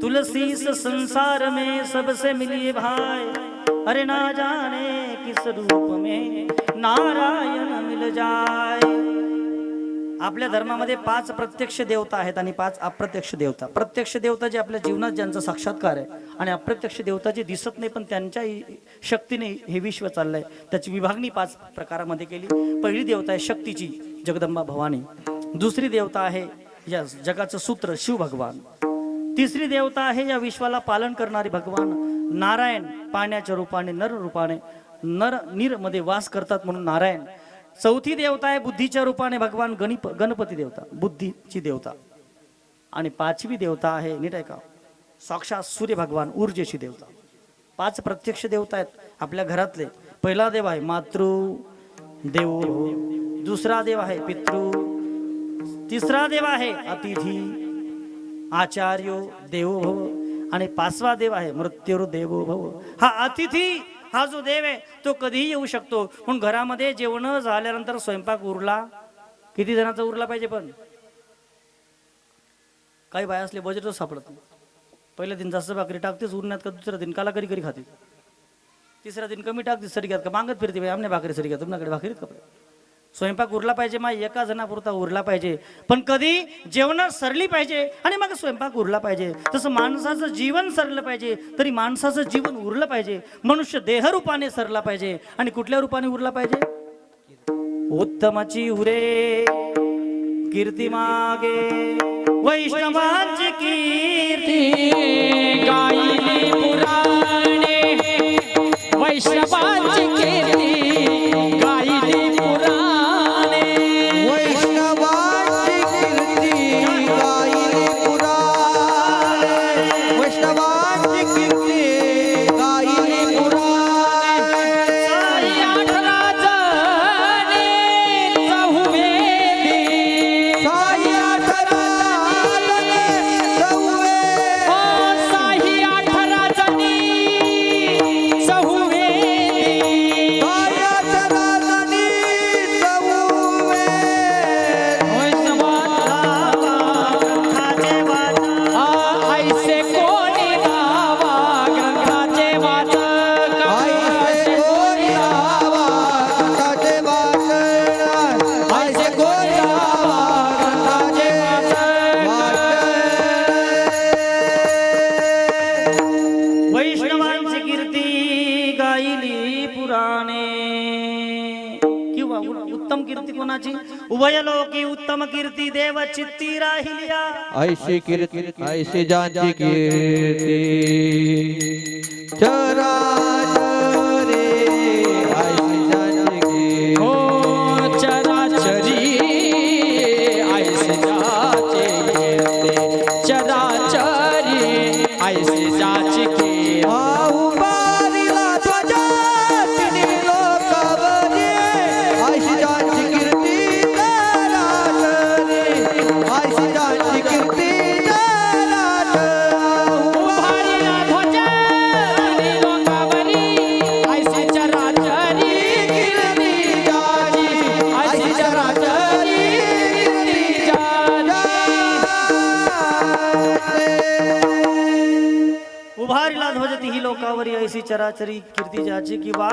तुलसी से संसार में सबसे मिलिए भाई. अरे ना जाने किस रूप में नारायण मिल जाए. आपल्या धर्मामध्ये 5 प्रत्यक्ष देवता आहेत आणि 5 अप्रत्यक्ष देवता. प्रत्यक्ष देवता जे आपल्या जीवनात ज्यांचा साक्षात्कार आहे, आणि अप्रत्यक्ष देवता जे दिसत नाही पण त्यांच्या शक्तीने हे विश्व चाललंय. त्याची विभागणी 5 प्रकारामध्ये केली. पहिली देवता आहे शक्तीची, जगदंबा भवानी. दुसरी देवता आहे या जगाचं सूत्र शिव भगवान. तिसरी देवता आहे या विश्वाला पालन करणारे भगवान नारायण पाण्याच्या रूपाने नर रूपाने नीर मध्ये वास करतात म्हणून नारायण. चौथी देवता आहे बुद्धीच्या रूपाने भगवान गणपती देवता, बुद्धीची देवता. आणि पाचवी देवता आहे नीट आहे का, साक्षात सूर्य भगवान ऊर्जेची देवता. 5 प्रत्यक्ष देवता आहेत आपल्या घरातले. पहिला देव आहे मातृ देवो भव, दुसरा देव आहे पितृ, तिसरा देव आहे अतिथी आचार्यो देवो भव, आणि 5वा देव आहे मृत्युर देवो भव. हा अतिथी हा जो देव आहे तो कधीही येऊ शकतो. म्हणून घरामध्ये जेवण झाल्यानंतर स्वयंपाक उरला, किती जणांचा उरला पाहिजे, पण काही बाय असले बजेटच सापडत नाही. पहिल्या दिन जास्त भाकरी टाकतेच उरण्यात का, दुसऱ्या दिन काला करी करी खाते, तिसऱ्या दिन कमी टाकते सरी का मागत फिरते बाई आमने भाकरी सरी घ्या तुमच्याकडे भाकरीत कपडे. स्वयंपाक उरला पाहिजे मा एका जणापुरता उरला पाहिजे, पण कधी जेवण सरली पाहिजे आणि मग स्वयंपाक उरला पाहिजे. तसं माणसाचं जीवन सरलं पाहिजे तरी माणसाचं जीवन उरलं पाहिजे. मनुष्य देहरूपाने सरला पाहिजे आणि कुठल्या रूपाने उरला पाहिजे, उत्तमाची उरे कीर्ती मागे वैष्णवांची कीर्ती गायली पुराणे वैष्णवांची कीर्ती गायली पुराणे वैष्णवांची कीर्ती गायली पुराणे वैष्णवांची कीर्ती गायली पुराणे साई आठरा जणे चहुवेदी साई आठरा जणे चहुवेदी ओ साई आठरा जणी चहुवेदी साई आठरा जणी चहुवेदी ऐसे कोणी गावा ग्रंथाचे वाचक ऐसे कोणी गावा ग्रंथाचे वाचक ऐसे कोणी गावा ग्रंथाचे वाचक वैष्णवांची कीर्ती गायली पुराणे. किंवा उत्तम कीर्ती कोणाची, उभयलोकी उत्तम कीर्ती देव चित्ती राहिल्या. ऐशी कीर्ती ऐशी जानची कीर्ती चराचरे ऐशी जानची कीर्ती हो चराचरी ऐसे जाचे कीर्ती चराचरी ऐसे जाचे कीर्ती उभारिला ध्वजा तिन्ही लोकावरी ऐशी जानची कीर्ती चराचरे ऐशी जानची कीर्ती चराचरे उभारिला ध्वजा तिन्ही लोकावरी ऐसे चराचरी कीर्ती जाची ऐसे चराचरी कीर्ती उभारिला ध्वजती ही लोकावरी ऐशी चराचरी कीर्ती ज्याची, किंवा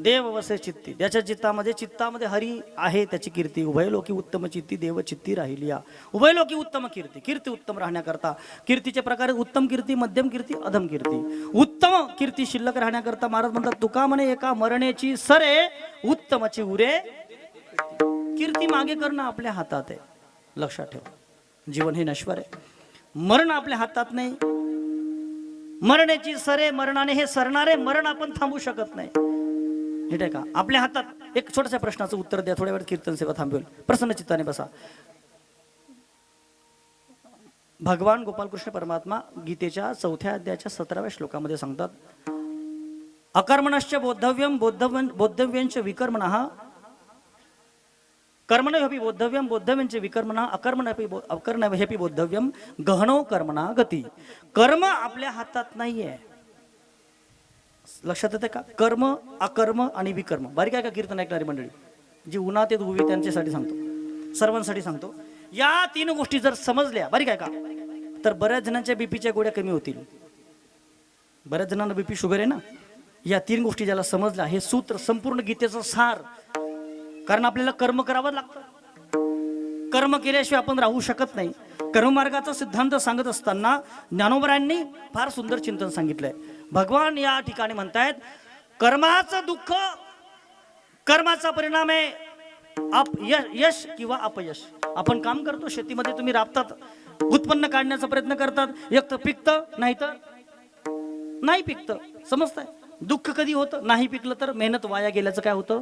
देव वसे चित्ती, त्याच्या चित्तामध्ये हरी आहे त्याची कीर्ती. उभयलोकी उत्तम चित्ती देव चित्ती राहिली. उभयलोकी उत्तम कीर्ती, कीर्ती उत्तम राहण्याकरता कीर्तीचे प्रकार उत्तम कीर्ती, मध्यम कीर्ती, अधम कीर्ती. उत्तम कीर्ती शिल्लक राहण्याकरता महाराज म्हणतात तुका म्हणे एका मरणेची सरे उत्तमाची उरे. कीर्ती मागे करणं आपल्या हातात आहे, लक्षात ठेवा. जीवन हे नश्वर आहे, मरण आपल्या हातात नाही. मरण्याची सरे मरणाने हे सरणारे मरण आपण थांबू शकत नाही. ठीक आहे का, आपल्या हातात. एक छोट्याशा प्रश्नाचं उत्तर द्या, थोड्या वेळ कीर्तन सेवा थांबवेल. प्रसन्न चित्ताने बसा. भगवान गोपालकृष्ण परमात्मा गीतेच्या 4थ्या अध्यायाच्या 17व्या श्लोकामध्ये सांगतात अकर्मणश्च बोद्धव्यम बोद्धव्यंच विकर्मणः कर्मणेऽपि बोद्धव्यम बोद्धव्यंच विकर्मणः अकर्मणेऽपि बोद्धव्यम गहनो कर्मणा गती. कर्म आपल्या हातात नाहीये, लक्षात येते का. कर्म अकर्म आणि विकर्म. बारीक आहे का कीर्तन ऐकणारी मंडळी, जी उन्हात येत उभी त्यांच्यासाठी सांगतो, सर्वांसाठी सांगतो. या 3 गोष्टी जर समजल्या, बारीक आहे का, तर बऱ्याच जणांच्या बीपीच्या गोळ्या कमी होतील. बऱ्याच जणांना बीपी शुगर आहे ना. या 3 गोष्टी ज्याला समजल्या, हे सूत्र संपूर्ण गीतेचं सार. कारण आपल्याला कर्म करावं लागतं, कर्म केल्याशिवाय आपण राहू शकत नाही. कर्ममार्गाचा सिद्धांत सांगत असताना ज्ञानोबरायांनी फार सुंदर चिंतन सांगितलंय. भगवान या ठिकाणी म्हणतायत कर्माचं दुःख, कर्माचा परिणाम आहे यश किंवा अपयश. आपण काम करतो शेतीमध्ये, तुम्ही राबतात, उत्पन्न काढण्याचा प्रयत्न करतात, एक तर पिकतं नाही पिकतं. समजतंय? दुःख कधी होतं? नाही पिकलं तर मेहनत वाया गेल्याचं काय होतं?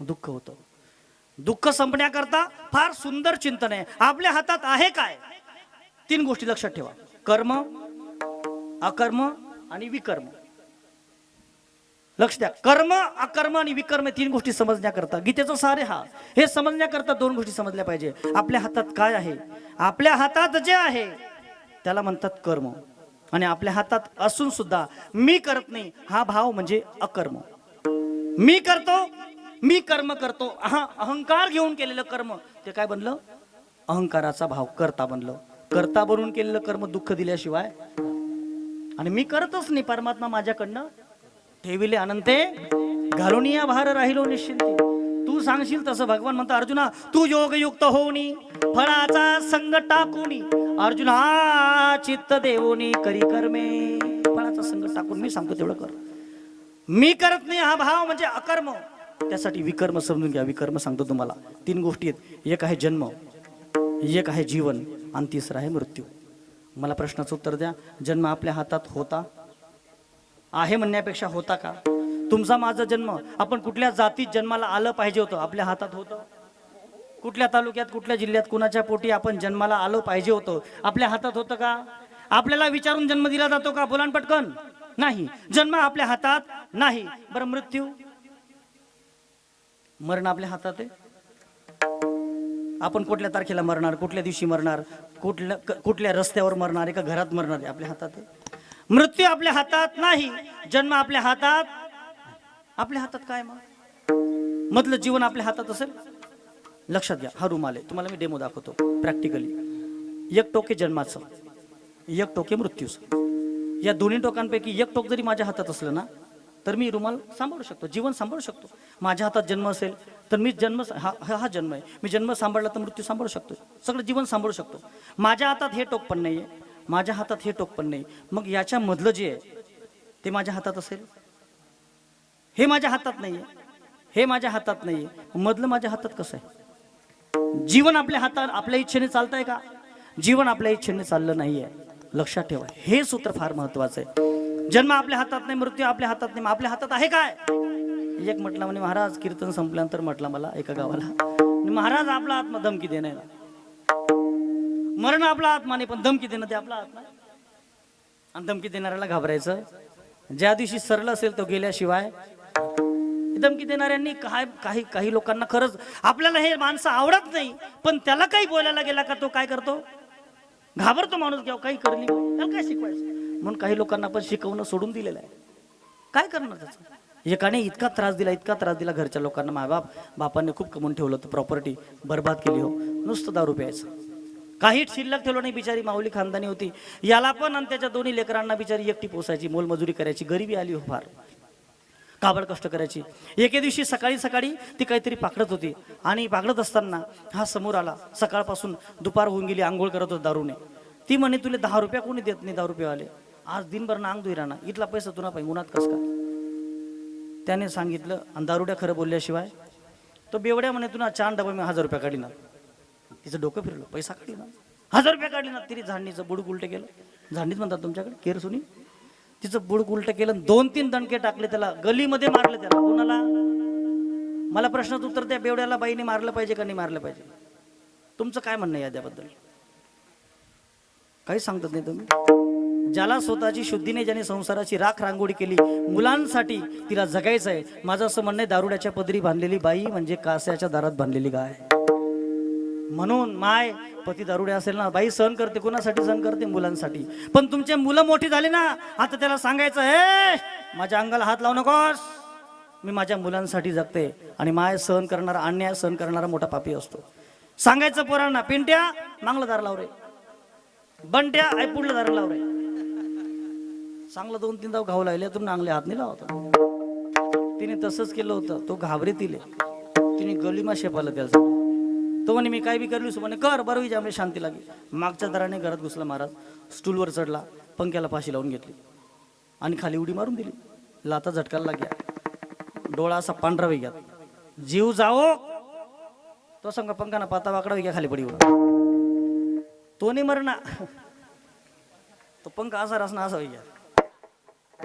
दुःख होतं. दुःख संपण्याकरता फार सुंदर चिंतन आहे. आपल्या हातात आहे काय? 3 गोष्टी लक्षात ठेवा: कर्म, अकर्म आणि विकर्म. लक्ष द्या. कर्म, अकर्म आणि विकर्म 3 गोष्टी समजण्याकरता गीतेचं सारे हे समजण्याकरता 2 गोष्टी समजल्या पाहिजे. आपल्या हातात काय आहे? आपल्या हातात जे आहे त्याला म्हणतात कर्म. आणि आपल्या हातात असून सुद्धा मी करत नाही हा भाव म्हणजे अकर्म. मी करतो, मी कर्म करतो, हा अहंकार घेऊन केलेलं कर्म ते काय बनलं? अहंकाराचा भाव कर्ता बनलं. कर्ता बनून केलेलं कर्म दुःख दिल्याशिवाय. आणि मी करतच नाही, परमात्मा माझ्याकडनं ठेविले अनंते घालून या भार राहिलो निश्चिंती. तू सांगशील तसं भगवान म्हणतो, अर्जुना तू योगयुक्त होऊनी फळाचा संग टाकूनी, अर्जुना चित्त देवोनी करी कर्मे. फळाचा संग टाकून मी सांगतो तेवढं कर. मी करत नाही हा भाव म्हणजे अकर्म. त्यासाठी विकर्म समजून घ्या. विकर्म सांगतो तुम्हाला 3 गोष्टी आहेत. एक आहे जन्म, एक आहे जीवन आणि तिसरा आहे मृत्यू. मला प्रश्नाचं उत्तर द्या. जन्म आपल्या हातात होता? आहे म्हणण्यापेक्षा होता का? तुमचा माझा जन्म आपण कुठल्या जातीत जन्माला आलं पाहिजे होतं? आपल्या हातात होतं? कुठल्या तालुक्यात, कुठल्या जिल्ह्यात, कुणाच्या पोटी आपण जन्माला आलो पाहिजे होतं? आपल्या हातात होतं का? आपल्याला विचारून जन्म दिला जातो का? बोला पटकन. नाही. जन्म आपल्या हातात नाही. बरं मृत्यू, मरण आपल्या हातात आहे? आपण कुठल्या तारखेला मरणार, कुठल्या दिवशी मरणार, कुठल्या रस्त्यावर मरणार, एका घरात मरणार आहे आपल्या हातात आहे. मृत्यू आपल्या हातात नाही. जन्म आपल्या हातात. आपल्या हातात काय मग? मधलं जीवन आपल्या हातात असेल? लक्षात घ्या. हा रुमाल आहे, तुम्हाला मी डेमो दाखवतो प्रॅक्टिकली. एक टोक आहे जन्माचं, एक टोक आहे मृत्यूचं. या दोन्ही टोकांपैकी एक टोक जरी माझ्या हातात असलं ना तर मी रुमाल सांभाळू शकतो, जीवन सांभाळू शकतो. माझ्या हातात जन्म असेल तर मी जन्म हा जन्म आहे, मी जन्म सांभाळला तर मृत्यू सांभाळू शकतो, सगळं जीवन सांभाळू शकतो. माझ्या हातात हे टोक पण नाही आहे, माझ्या हातात हे टोक पण नाही. मग याच्या मधलं जे आहे ते माझ्या हातात असेल? हे माझ्या हातात नाही आहे, हे माझ्या हातात नाही आहे, मधलं माझ्या हातात कसं आहे? जीवन आपल्या हातात आपल्या इच्छेने चालतंय का? जीवन आपल्या इच्छेने चाललं नाहीये. लक्षात ठेवा, हे सूत्र फार महत्वाचं आहे. जन्म आपल्या हातात नाही, मृत्यू आपल्या हातात नाही. मग आपल्या हातात आहे काय? एक म्हटला म्हणे महाराज, कीर्तन संपल्यानंतर म्हटला मला एका गावाला, महाराज आपला आत्मा धमकी देणे ना, मरण आपला आत्मा नाही पण धमकी देणं ते आपला आत्मा. आणि धमकी देणाऱ्याला घाबरायचं. ज्या दिवशी सरळ असेल तो गेल्याशिवाय. धमकी देणाऱ्यांनी काही लोकांना खरंच आपल्याला हे माणसं आवडत नाही, पण त्याला काही बोलायला गेला का तो काय करतो? घाबरतो माणूस. घ्या काही करली त्याला काय शिकवायचं म्हणून काही लोकांना आपण शिकवणं सोडून दिलेलं आहे. काय करणार त्याचं? एकाने इतका त्रास दिला घरच्या लोकांना. बापाने खूप कमवून ठेवलं होतं, प्रॉपर्टी बर्बाद केली हो, नुसतं दारू प्यायचं, काही शिल्लक ठेवलं नाही. बिचारी माऊली खानदानी होती. याला पण आणि त्याच्या दोन्ही लेकरांना बिचारी एकटी पोसायची, मोलमजुरी करायची, गरिबी आली हो फार, काबड कष्ट करायची. एके दिवशी सकाळी ती काहीतरी पाकडत होती आणि पाकडत असताना हा समोर आला. सकाळपासून दुपार होऊन गेली, आंघोळ करत होता दारूने. ती म्हणे तुला 10 रुपया कोणी देत नाही, 10 रुपयेवाले आज दिनभर ना अंग दुई ना, इथला पैसा तुला पाहिजे उन्हात कस का? त्याने सांगितलं आणि दारुड्या खरं बोलल्याशिवाय तो बेवड्या म्हणे तुला 4 डबा मी 1000 रुपया काढी ना. तिचं डोकं फिरलं, पैसा काढली ना, 1000 रुपया काढली ना. तिने झाडणीचं बुडूक उलटं केलं, झाडणीच म्हणतात तुमच्याकडे केर सुनी, तिचं बुडूक उलटं केलं, 2-3 दणके टाकले त्याला, गलीमध्ये मारले त्याला. कोणाला? मला प्रश्नाचं उत्तर त्या बेवड्याला बाईने मारलं पाहिजे का नाही मारलं पाहिजे? तुमचं काय म्हणणं आहे त्याबद्दल? काही सांगतात नाही तुम्ही. ज्याला स्वतःची शुद्धी नाही, ज्याने संसाराची राख रांगोळी केली, मुलांसाठी तिला जगायचं आहे. माझं असं म्हणणं आहे, दारुड्याच्या पदरी बांधलेली बाई म्हणजे कास्याच्या दारात बांधलेली गाय. म्हणून माय पती दारुड्या असेल ना, बाई सहन करते. कोणासाठी सहन करते? मुलांसाठी. पण तुमचे मुलं मोठी झाली ना, आता त्याला सांगायचं, हे माझ्या अंगाला हात लावू नकोस, मी माझ्या मुलांसाठी जगते. आणि माय सहन करणारा, अन्याय सहन करणारा मोठा पापी असतो. सांगायचं पोरांना, पिंट्या मागलं दार लाव रे, बंट्या आई पुढलं दार लाव रे. चांगलं 2-3 दाव घाव लागले तुम्ही नांगले हात नाही लावता. तिने तसंच केलं होतं. तो घाबरे तिले, तिने गलीमा शेपाला त्याला. तो म्हणे मी काय बी करलीस म्हणे, कर बरोबर जामे शांती लागली. मागच्या दराने घरात घुसला महाराज, स्टूलवर चढला, पंख्याला फाशी लावून घेतली आणि खाली उडी मारून दिली. लाता झटकायला लागल्या, डोळा असा पांढरा वेग्यात, जीव जाओ. तो सांगा पंखाना पाता वाकडा वेग्या खाली पडी. तो नाही मरणा, तो पंखा असा रसना असा वेग्या.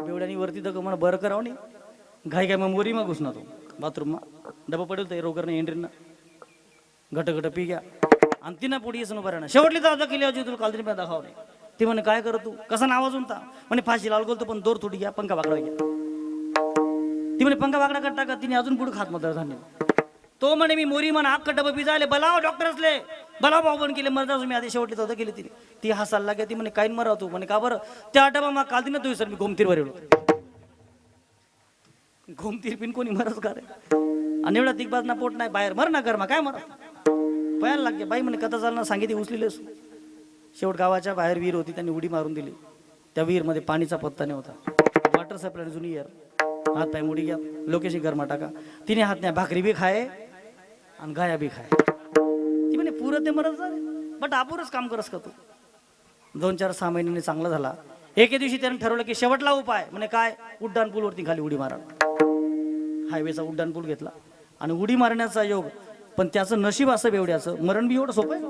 बेवड्यानी वरती तर म्हणा बरं करावं नाही घाई काय मग मोरी मग घुसणार तो बाथरूममा डबा पडेल तर रोकर नाही एंट्रीना घट घट पी घ्या आणि तिनं पुढे येसन उभा राहणार शेवटली दादा केली अजून तुला काल तरी पण दाखव नाही ती म्हणे काय करत तू कसा नावाज होता म्हणे फाशी लाल गोलतो पण दोर थोडी घ्या पंखा बाकडा घ्या ती म्हणे पंखा बाकडा करता का तिने अजून पुढे खात मदर धान्य तो म्हणे मी मोरी म्हणा अख्खा डबा पी झाले बलाव डॉक्टर असले बलाव भाऊ पण केले मरदा मी आधी शेवटली दादा केली तिने ती हसायला लागली ती म्हणे काय मराव तू म्हणे का बरं त्या डबा मग काल तिने तू सर मी घोमतीरवर येलो घोमतीर पिन कोणी मरच का रे आणि एवढा दिग्बाजना पोट नाही बाहेर मर ना कर्मा काय मरा पयाला लागते बाई म्हणे कथा चालणार सांगितली उचलेलेस शेवट गावाच्या बाहेर विहीर होती त्यांनी उडी मारून दिली त्या विहीरमध्ये पाणीचा पत्ता नाही होता वॉटर सप्लाय जुनी इयर हात पाय उडी घ्या लोकेशी गरमा टाका तिने हात नाही भाकरी बी खाय आणि गाया बी खाय ती म्हणे पुरं ते मरत झाले बट आपूरच काम करस का तू 2-4-6 महिन्यांनी चांगला झाला एके दिवशी त्याने ठरवलं की शेवटला उपाय म्हणे काय उड्डाण पूलवरती खाली उडी मारा हायवेचा उड्डाण पूल घेतला आणि उडी मारण्याचा योग पण त्याचं नशीब असं बेवड्याचं मरण बी एवढं सोपं आहे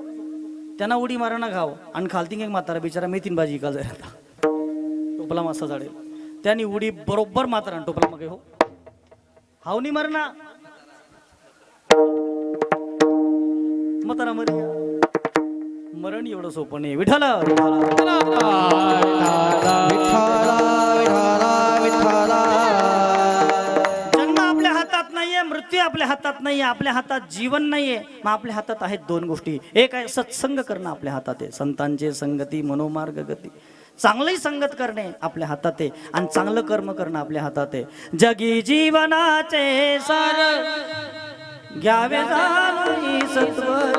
त्यांना उडी मारणा घाव आणि खालती एक म्हातारा बिचारा मेथीन भाजी का जायला टोपला मासा जाडेल त्यांनी उडी बरोबर म्हातारा टोपला मग हो हावनी मरणा म्हातारा मरी मरण एवढं सोपं नाही विठाला विठ्ठला विठ्ठला जन्म आपल्या हातात नाहीये मृत्यू आपल्या हातात नाहीये आपल्या हातात जीवन नाहीये मग आपल्या हातात आहेत 2 गोष्टी एक आहे सत्संग करणं आपल्या हातात आहे संतांची संगती मनोमार्ग गती चांगली संगत करणे आपल्या हातात आहे आणि चांगलं कर्म करणं आपल्या हातात आहे जगी जीवनाचे सार घ्यावे जाणून सत्वर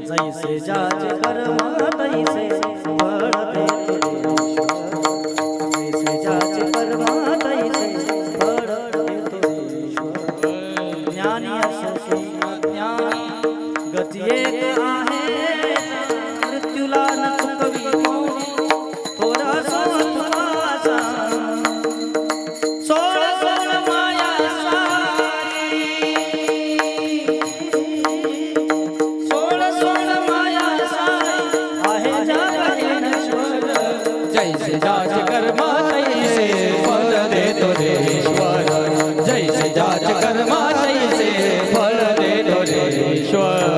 जैसे जाचे कर्म तैसे फळ देतो जैसे जाचे कर्म तैसे फळ देतो ज्ञानी असो ज्ञान गती एक आहे मृत्यूला न चुकवी थोडा सोचा सोळ सोळ माया सारी सोळ सोळ माया सारी आहे जगेश्वर जैसे जाच कर्म तैसे फल देतो देश्वर जैसे जाच कर्म तैसे फल देतो देश्वर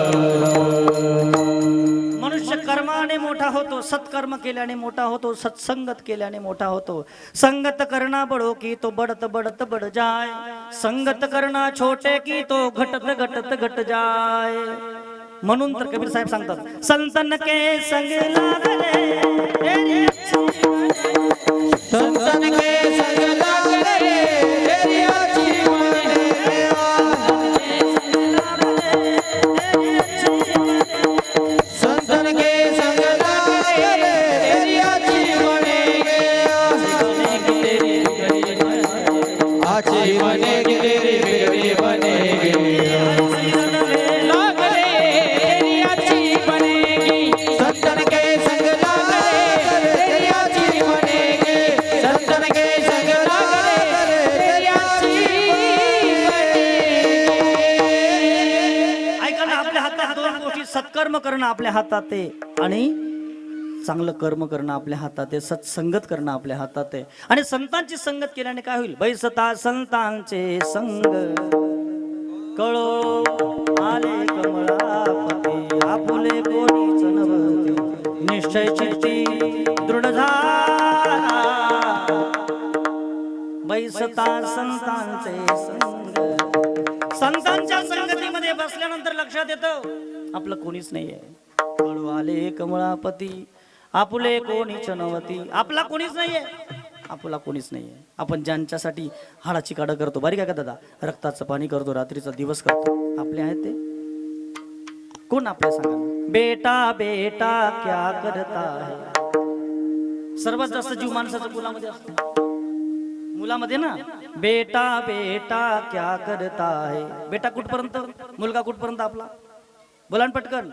मनुष्य कर्माने मोठा होतो सत्कर्म केल्याने मोठा होतो सत्संगत केल्याने मोठा होतो संगत करना बडो की तो बढत बढत बढ जाय संगत करना छोटे की तो घटत घटत घट जाय म्हणून तर कबीर साहेब सांगतात संतन के संग लागले तेरी संतन के संग लागले तेरी अच्छी बने संतन के संग लागले तेरी अच्छी अच्छी बनेगी तेरी बिगड़ी बनेगी लागले तेरी अच्छी बनेगी संतन के संग लागले तेरी अच्छी बनेगी संतन के संग लागले तेरी अच्छी ऐका ना आपल्या हातात 2 गोष्टी सत्कर्म करणं आपल्या हातात आहे आणि चांगलं कर्म करणं आपल्या हातात आहे सत्संगत करणं आपल्या हातात आहे आणि संतांची संगत केल्याने काय होईल बैसता संतांचे संग कळो आले कमळापती आपुले कोणीच नवती निश्चय चित्ती दृढ झाला बैसता संतांचे संग संतांच्या संगतीमध्ये बसल्यानंतर लक्षात येतं आपलं कोणीच नाहीये कळू आले कमळापती आपुले कोणीच नवती आपला कोणीच नाहीये आपला कोणीच नाहीये आपण ज्यांच्यासाठी हाडाची काढ करतो बारीक आहे का दादा रक्ताचं पाणी करतो रात्रीचा दिवस करतो आपले आहेत ते कोण आपल्या सांगा बेटा बेटा क्या करता है सर्वात जास्त जीव माणसाच्या मुलामध्ये असतो मुलामध्ये ना बेटा बेटा क्या करता है बेटा कुठपर्यंत मुलगा कुठपर्यंत आपला बोला ना पटकन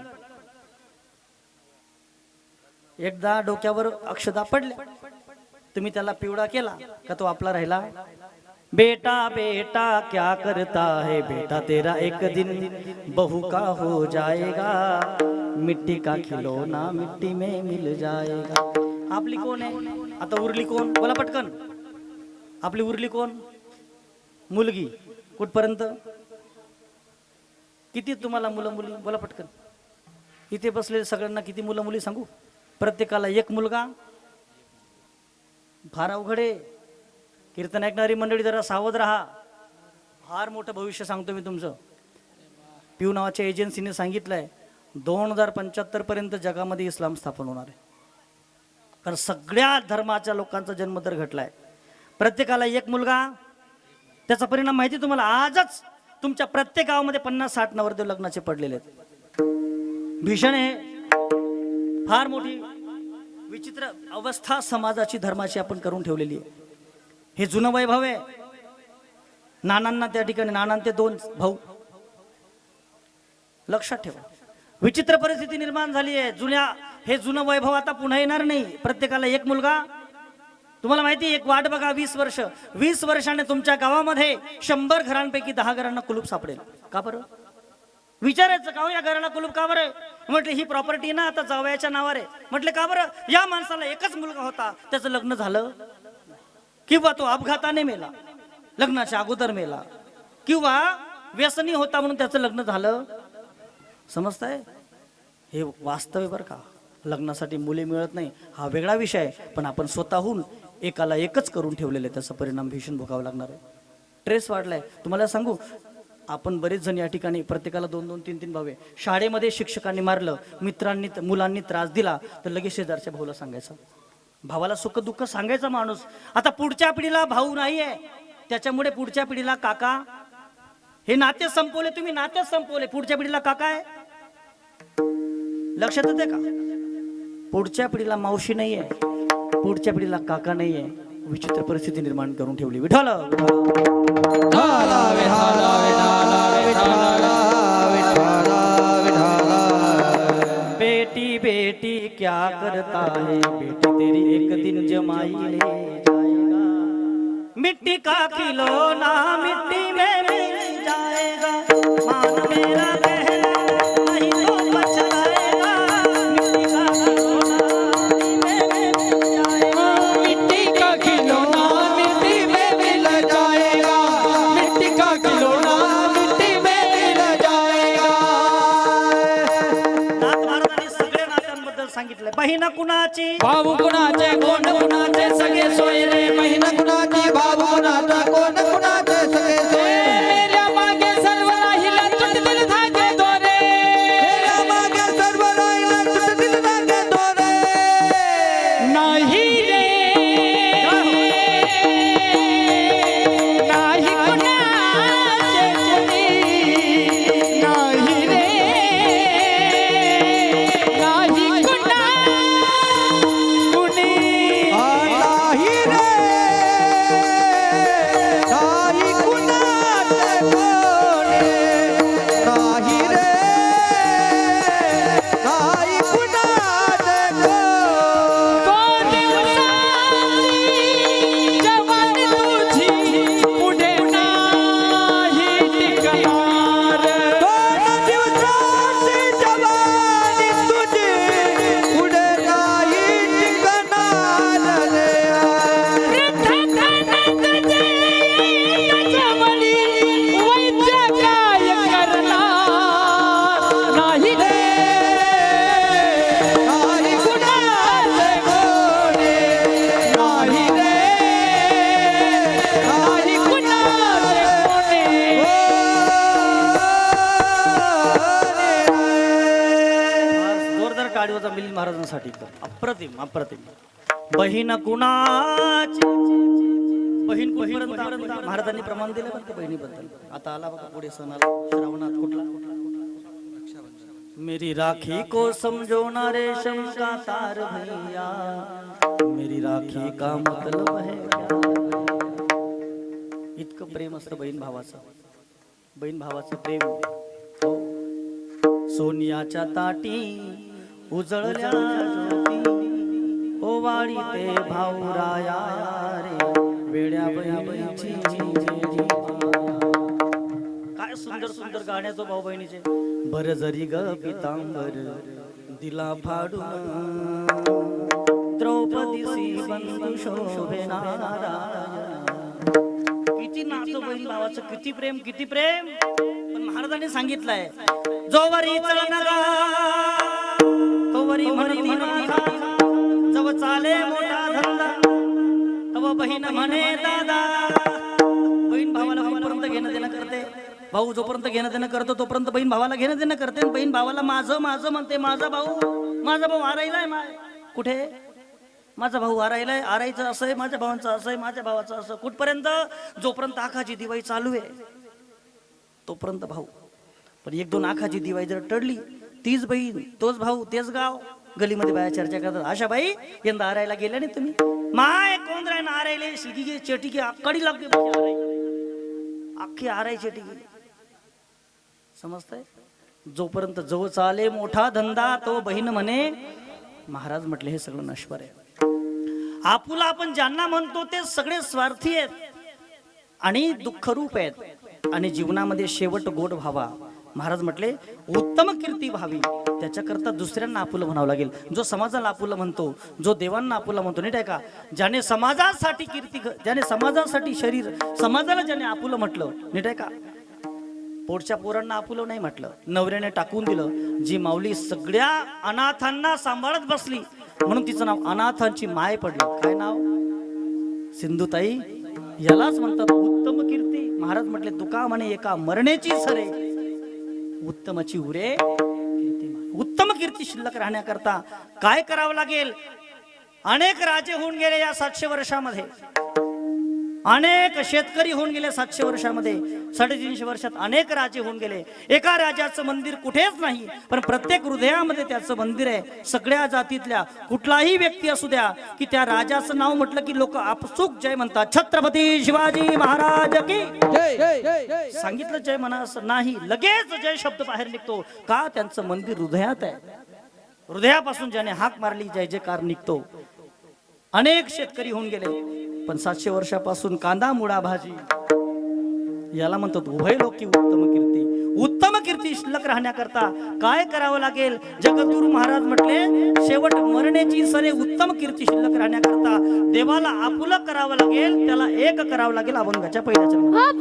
एकदा डोक्यावर अक्षदा पडल्या तुम्ही त्याला पिवळा केला का तो आपला राहिला बेटा बेटा क्या करता है बेटा तेरा एक दिन बहू का हो जाएगा मिट्टी का खिलौना मिट्टी में मिल जाएगा आपली कोण आहे आता उरली कोण? बोला पटकन. आपली उरली कोण? मुलगी. कुठपर्यंत? किती तुम्हाला मुलं मुली? बोला पटकन. इथे बसलेले सगळ्यांना किती मुलं मुली सांगू? प्रत्येकाला एक मुलगा. फार अवघड आहे. कीर्तन ऐकणारी मंडळी जरा सावध राहा. फार मोठं भविष्य सांगतो मी तुमचं. प्यू नावाच्या एजन्सीने सांगितलंय 2075 पर्यंत जगामध्ये इस्लाम स्थापन होणार आहे. कारण सगळ्या धर्माच्या लोकांचा जन्मदर घटलाय. प्रत्येकाला एक मुलगा. त्याचा परिणाम माहिती तुम्हाला? आजच तुमच्या प्रत्येक गावामध्ये 50-60 नवरदेव लग्नाचे पडलेले आहेत. भीषण आहे. फार मोठी विचित्र अवस्था समाजाची धर्माची आपण करून ठेवलेली आहे. हे जुनं वैभव आहे. नानांना त्या ठिकाणी, नानांते 2 भाऊ. लक्षात ठेवा. विचित्र परिस्थिती निर्माण झाली आहे. हे जुनं वैभव आता पुन्हा येणार नाही. प्रत्येकाला एक मुलगा. तुम्हाला माहिती, एक वाट बघा 20 वर्ष. 20 वर्षाने तुमच्या गावामध्ये 100 घरांपैकी 10 घरांना कुलूप सापडेल. का बरं? विचारायचं का हो, या घराला कुलूप का बरं? म्हटलं ही प्रॉपर्टी ना आता जावयाच्या नावावर आहे. म्हटलं का बरं? या माणसाला एकच मुलगा होता, त्याचं लग्न झालं, किंवा तो अपघाताने मेला, लग्नाच्या अगोदर मेला, किंवा व्यसनी होता म्हणून त्याचं लग्न झालं. समजताय? हे वास्तव आहे बरं का. लग्नासाठी मुली मिळत नाही हा वेगळा विषय आहे, पण आपण स्वतःहून एकाला एकच करून ठेवलेले, त्याचा परिणाम भीषण भोगावा लागणार आहे. ट्रेस वाढलाय. तुम्हाला सांगू, आपण बरेच जण या ठिकाणी, प्रत्येकाला 2-2, 3-3 भाऊ आहे. शाळेमध्ये शिक्षकांनी मारलं, मित्रांनी, मुलांनी त्रास दिला तर लगेच शेजारच्या भाऊला सांगायचं. भावाला सुख दुःख सांगायचा माणूस. आता पुढच्या पिढीला भाऊ नाहीये, त्याच्यामुळे पुढच्या पिढीला काका. हे नाते संपवले तुम्ही, नातेच संपवले. पुढच्या पिढीला काका आहे. लक्षात येते का? पुढच्या पिढीला मावशी नाहीये, पुढच्या पिढीला काका नाहीये. विचित्र परिस्थिती निर्माण करून ठेवली. विठ्ठल बेटी बेटी क्या करता है, बेटी तेरी एक दिन जमाई ले जाएगा. मिट्टी का खिलौना मिट्टी में मिल जाएगा. मान मेरा कहना नहीं तो पछताएगा. मिट्टी का खिलौना मिट्टी में मिल जाएगा. मिट्टी का खिलौना मिट्टी में मिल जाएगा. नाथ महाराजांनी सगळ्या नात्यांबद्दल सांगितलंय. बहिणा कुणाची, भाऊ कुणाचे, कोण कुणाचे, सगळे सोयरे. बहीण कुणाची, भाऊ कुणाचा, कोण कुणाचे, सगळे सोयरे. मेल्या मागे सर्व राहिला तुटतील धागे दोरे. मेल्या मागे सर्व राहिला तुटतील धागे दोरे. नाही रे, नाही कुणाचे कोणी. नाही रे, नाही कुणा कुणी. नाही रे, नाही कुणाचे कोणी. नाही रे, नाही कुणाचे कोणी. कोण दिवसाची जवानी तुझी पुढे नाही टिकणार. दोन दिवसाची जवानी तुझी पुढे नाही टिकणार रे. वृद्धापण तुझे त्याच्यावळी वैद्य काय करणार. नाही रे, नाही कुणाचे कोणी. नाही रे, नाही कुणाचे कोणी. जोरदार टाळीवाजा मिलिंद महाराजांसाठी. अप्रतिम अप्रतिम. बहीण कुणाची, बहीण कुठपर्यंत महाराजांनी प्रमाण दिलं बरं बहिणीबद्दल. आता आला बघा पुढे सण आला श्रावणात. कुठला? मेरी राखी को समझो ना रेशम का तार भैया, मेरी राखी का मतलब है क्या. इतकं प्रेम असतं बहीण भावाचं. बहीण भावाचं प्रेम. हो. सोनियाच्या ताटी उजळल्या ज्योती, ओवाळी ते भाऊराया रे, वेड्या बहिणीची झिंजी. काय सुंदर सुंदर गाण्याचं भाऊ बहिणीचे. बर जरी ग पितांबर दिला फाडून, द्रौपदीसी बंधू शोभे नारायण. किती नातं बहीण भावाचं, किती प्रेम, किती प्रेम. पण महाराजांनी सांगितलंय, जो वरी चलनगा तो वरी म्हणी दीनानाथा, जव चाले मोठा धंदा तव बहीण म्हणे दादा. बहीण भावाला जोपर्यंत घेणं देणं करते, भाऊ जोपर्यंत घेणं देणं करतो तोपर्यंत बहीण भावाला घेणं देणं करते. बहीण भावाला माझं माझं म्हणते. माझा भाऊ आरायलाय माय. कुठे? माझा भाऊ आरायलाय. आरायचं असं आहे, माझ्या भावांचं असं आहे, माझ्या भावाचं असं. कुठपर्यंत? जोपर्यंत आखाची दिवाळी चालू आहे तोपर्यंत भाऊ. पण एक दोन आखाची दिवाळी जर टळली, तीच बहीण, तोच भाऊ, तेच गाव, गलीमध्ये बाया चर्चा करतात, अशा बाई यंदा आरायला गेल्या नाही तुम्ही. माय कोण राय ना आरायले शिकी चेटी की आकडी लागते, अख्खी आराय चेटी. समजतंय? जोपर्यंत जवळ चाले मोठा धंदा तो बहीण म्हणे. महाराज म्हटले हे सगळं नश्वर आहे. आपुला आपण ज्यांना म्हणतो ते सगळे स्वार्थी आहेत आणि दुःखरूप आहेत. आणि जीवनामध्ये शेवट गोड व्हावा. महाराज म्हटले उत्तम कीर्ती व्हावी, त्याच्याकरता दुसऱ्यांना आपुलं म्हणावं लागेल. जो समाजाला आपुलं म्हणतो, जो देवांना आपुलं म्हणतो, नीट आहे का, ज्याने समाजासाठी कीर्ती, ज्याने समाजासाठी शरीर, समाजाला ज्याने आपुलं म्हटलं, नीट आहे का, पोटच्या पोरांना आपुलं नाही म्हटलं, नवऱ्याने टाकून दिलं. जी माऊली सगळ्या अनाथांना सांभाळत बसली म्हणून तिचं नाव अनाथांची माय पडलं. काय नाव? सिंधुताई. यालाच म्हणतात उत्तम कीर्ती. महाराज म्हटले तुका म्हणे एका मरण्याची सरे, उत्तमाची उरे कीर्ती. उत्तम कीर्ती शिल्लक राहण्याकरता काय करावं लागेल? अनेक राजे होऊन गेले या 700 वर्षामध्ये, अनेक शेतकरी होऊन गेले 700 वर्षामध्ये, 350 वर्षात अनेक राजे होऊन गेले. एका राजाचं मंदिर कुठेच नाही, पण प्रत्येक हृदयामध्ये त्याचं मंदिर आहे. सगळ्या जातीतल्या कुठलाही व्यक्ती असू द्या की त्या राजाचं नाव म्हटलं की लोक आपसुक जय म्हणतात. छत्रपती शिवाजी महाराज की जय. सांगितलं जय म्हणा असं नाही, लगेच जय शब्द बाहेर निघतो. का? त्यांचं मंदिर हृदयात आहे. हृदयापासून ज्याने हाक मारली जय जयकार निघतो. अनेक शेतकरी होऊन गेले, पण 700 वर्षापासून कांदा मुळा भाजी, याला म्हणतात उभय लोकी उत्तम कीर्ती. उत्तम कीर्ती शिल्लक राहण्याकरता काय करावं लागेल? जगद्गुरु महाराज म्हटले शेवट मरण्याची सरे उत्तम कीर्ती शिल्लक राहण्याकरता देवाला आपुलं करावं लागेल. त्याला एक करावं लागेल. अभंगाच्या पहिल्या चरणात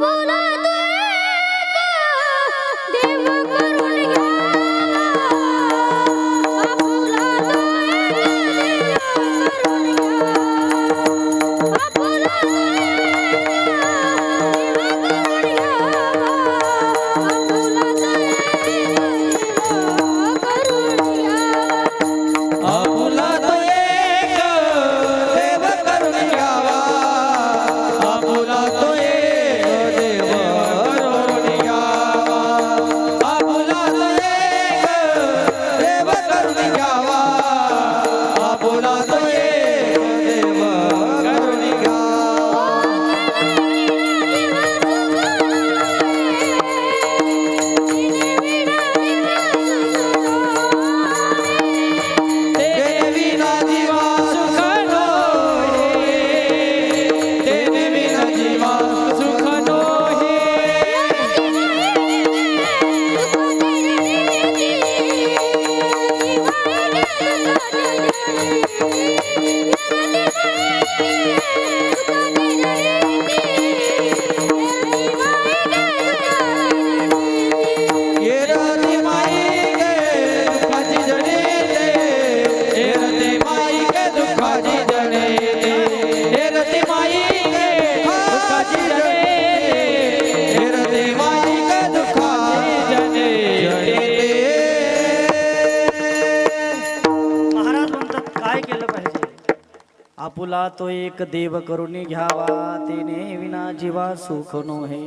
आपुला तो एक देव करून घ्यावा, तेने विना जीवा सुख नोहे.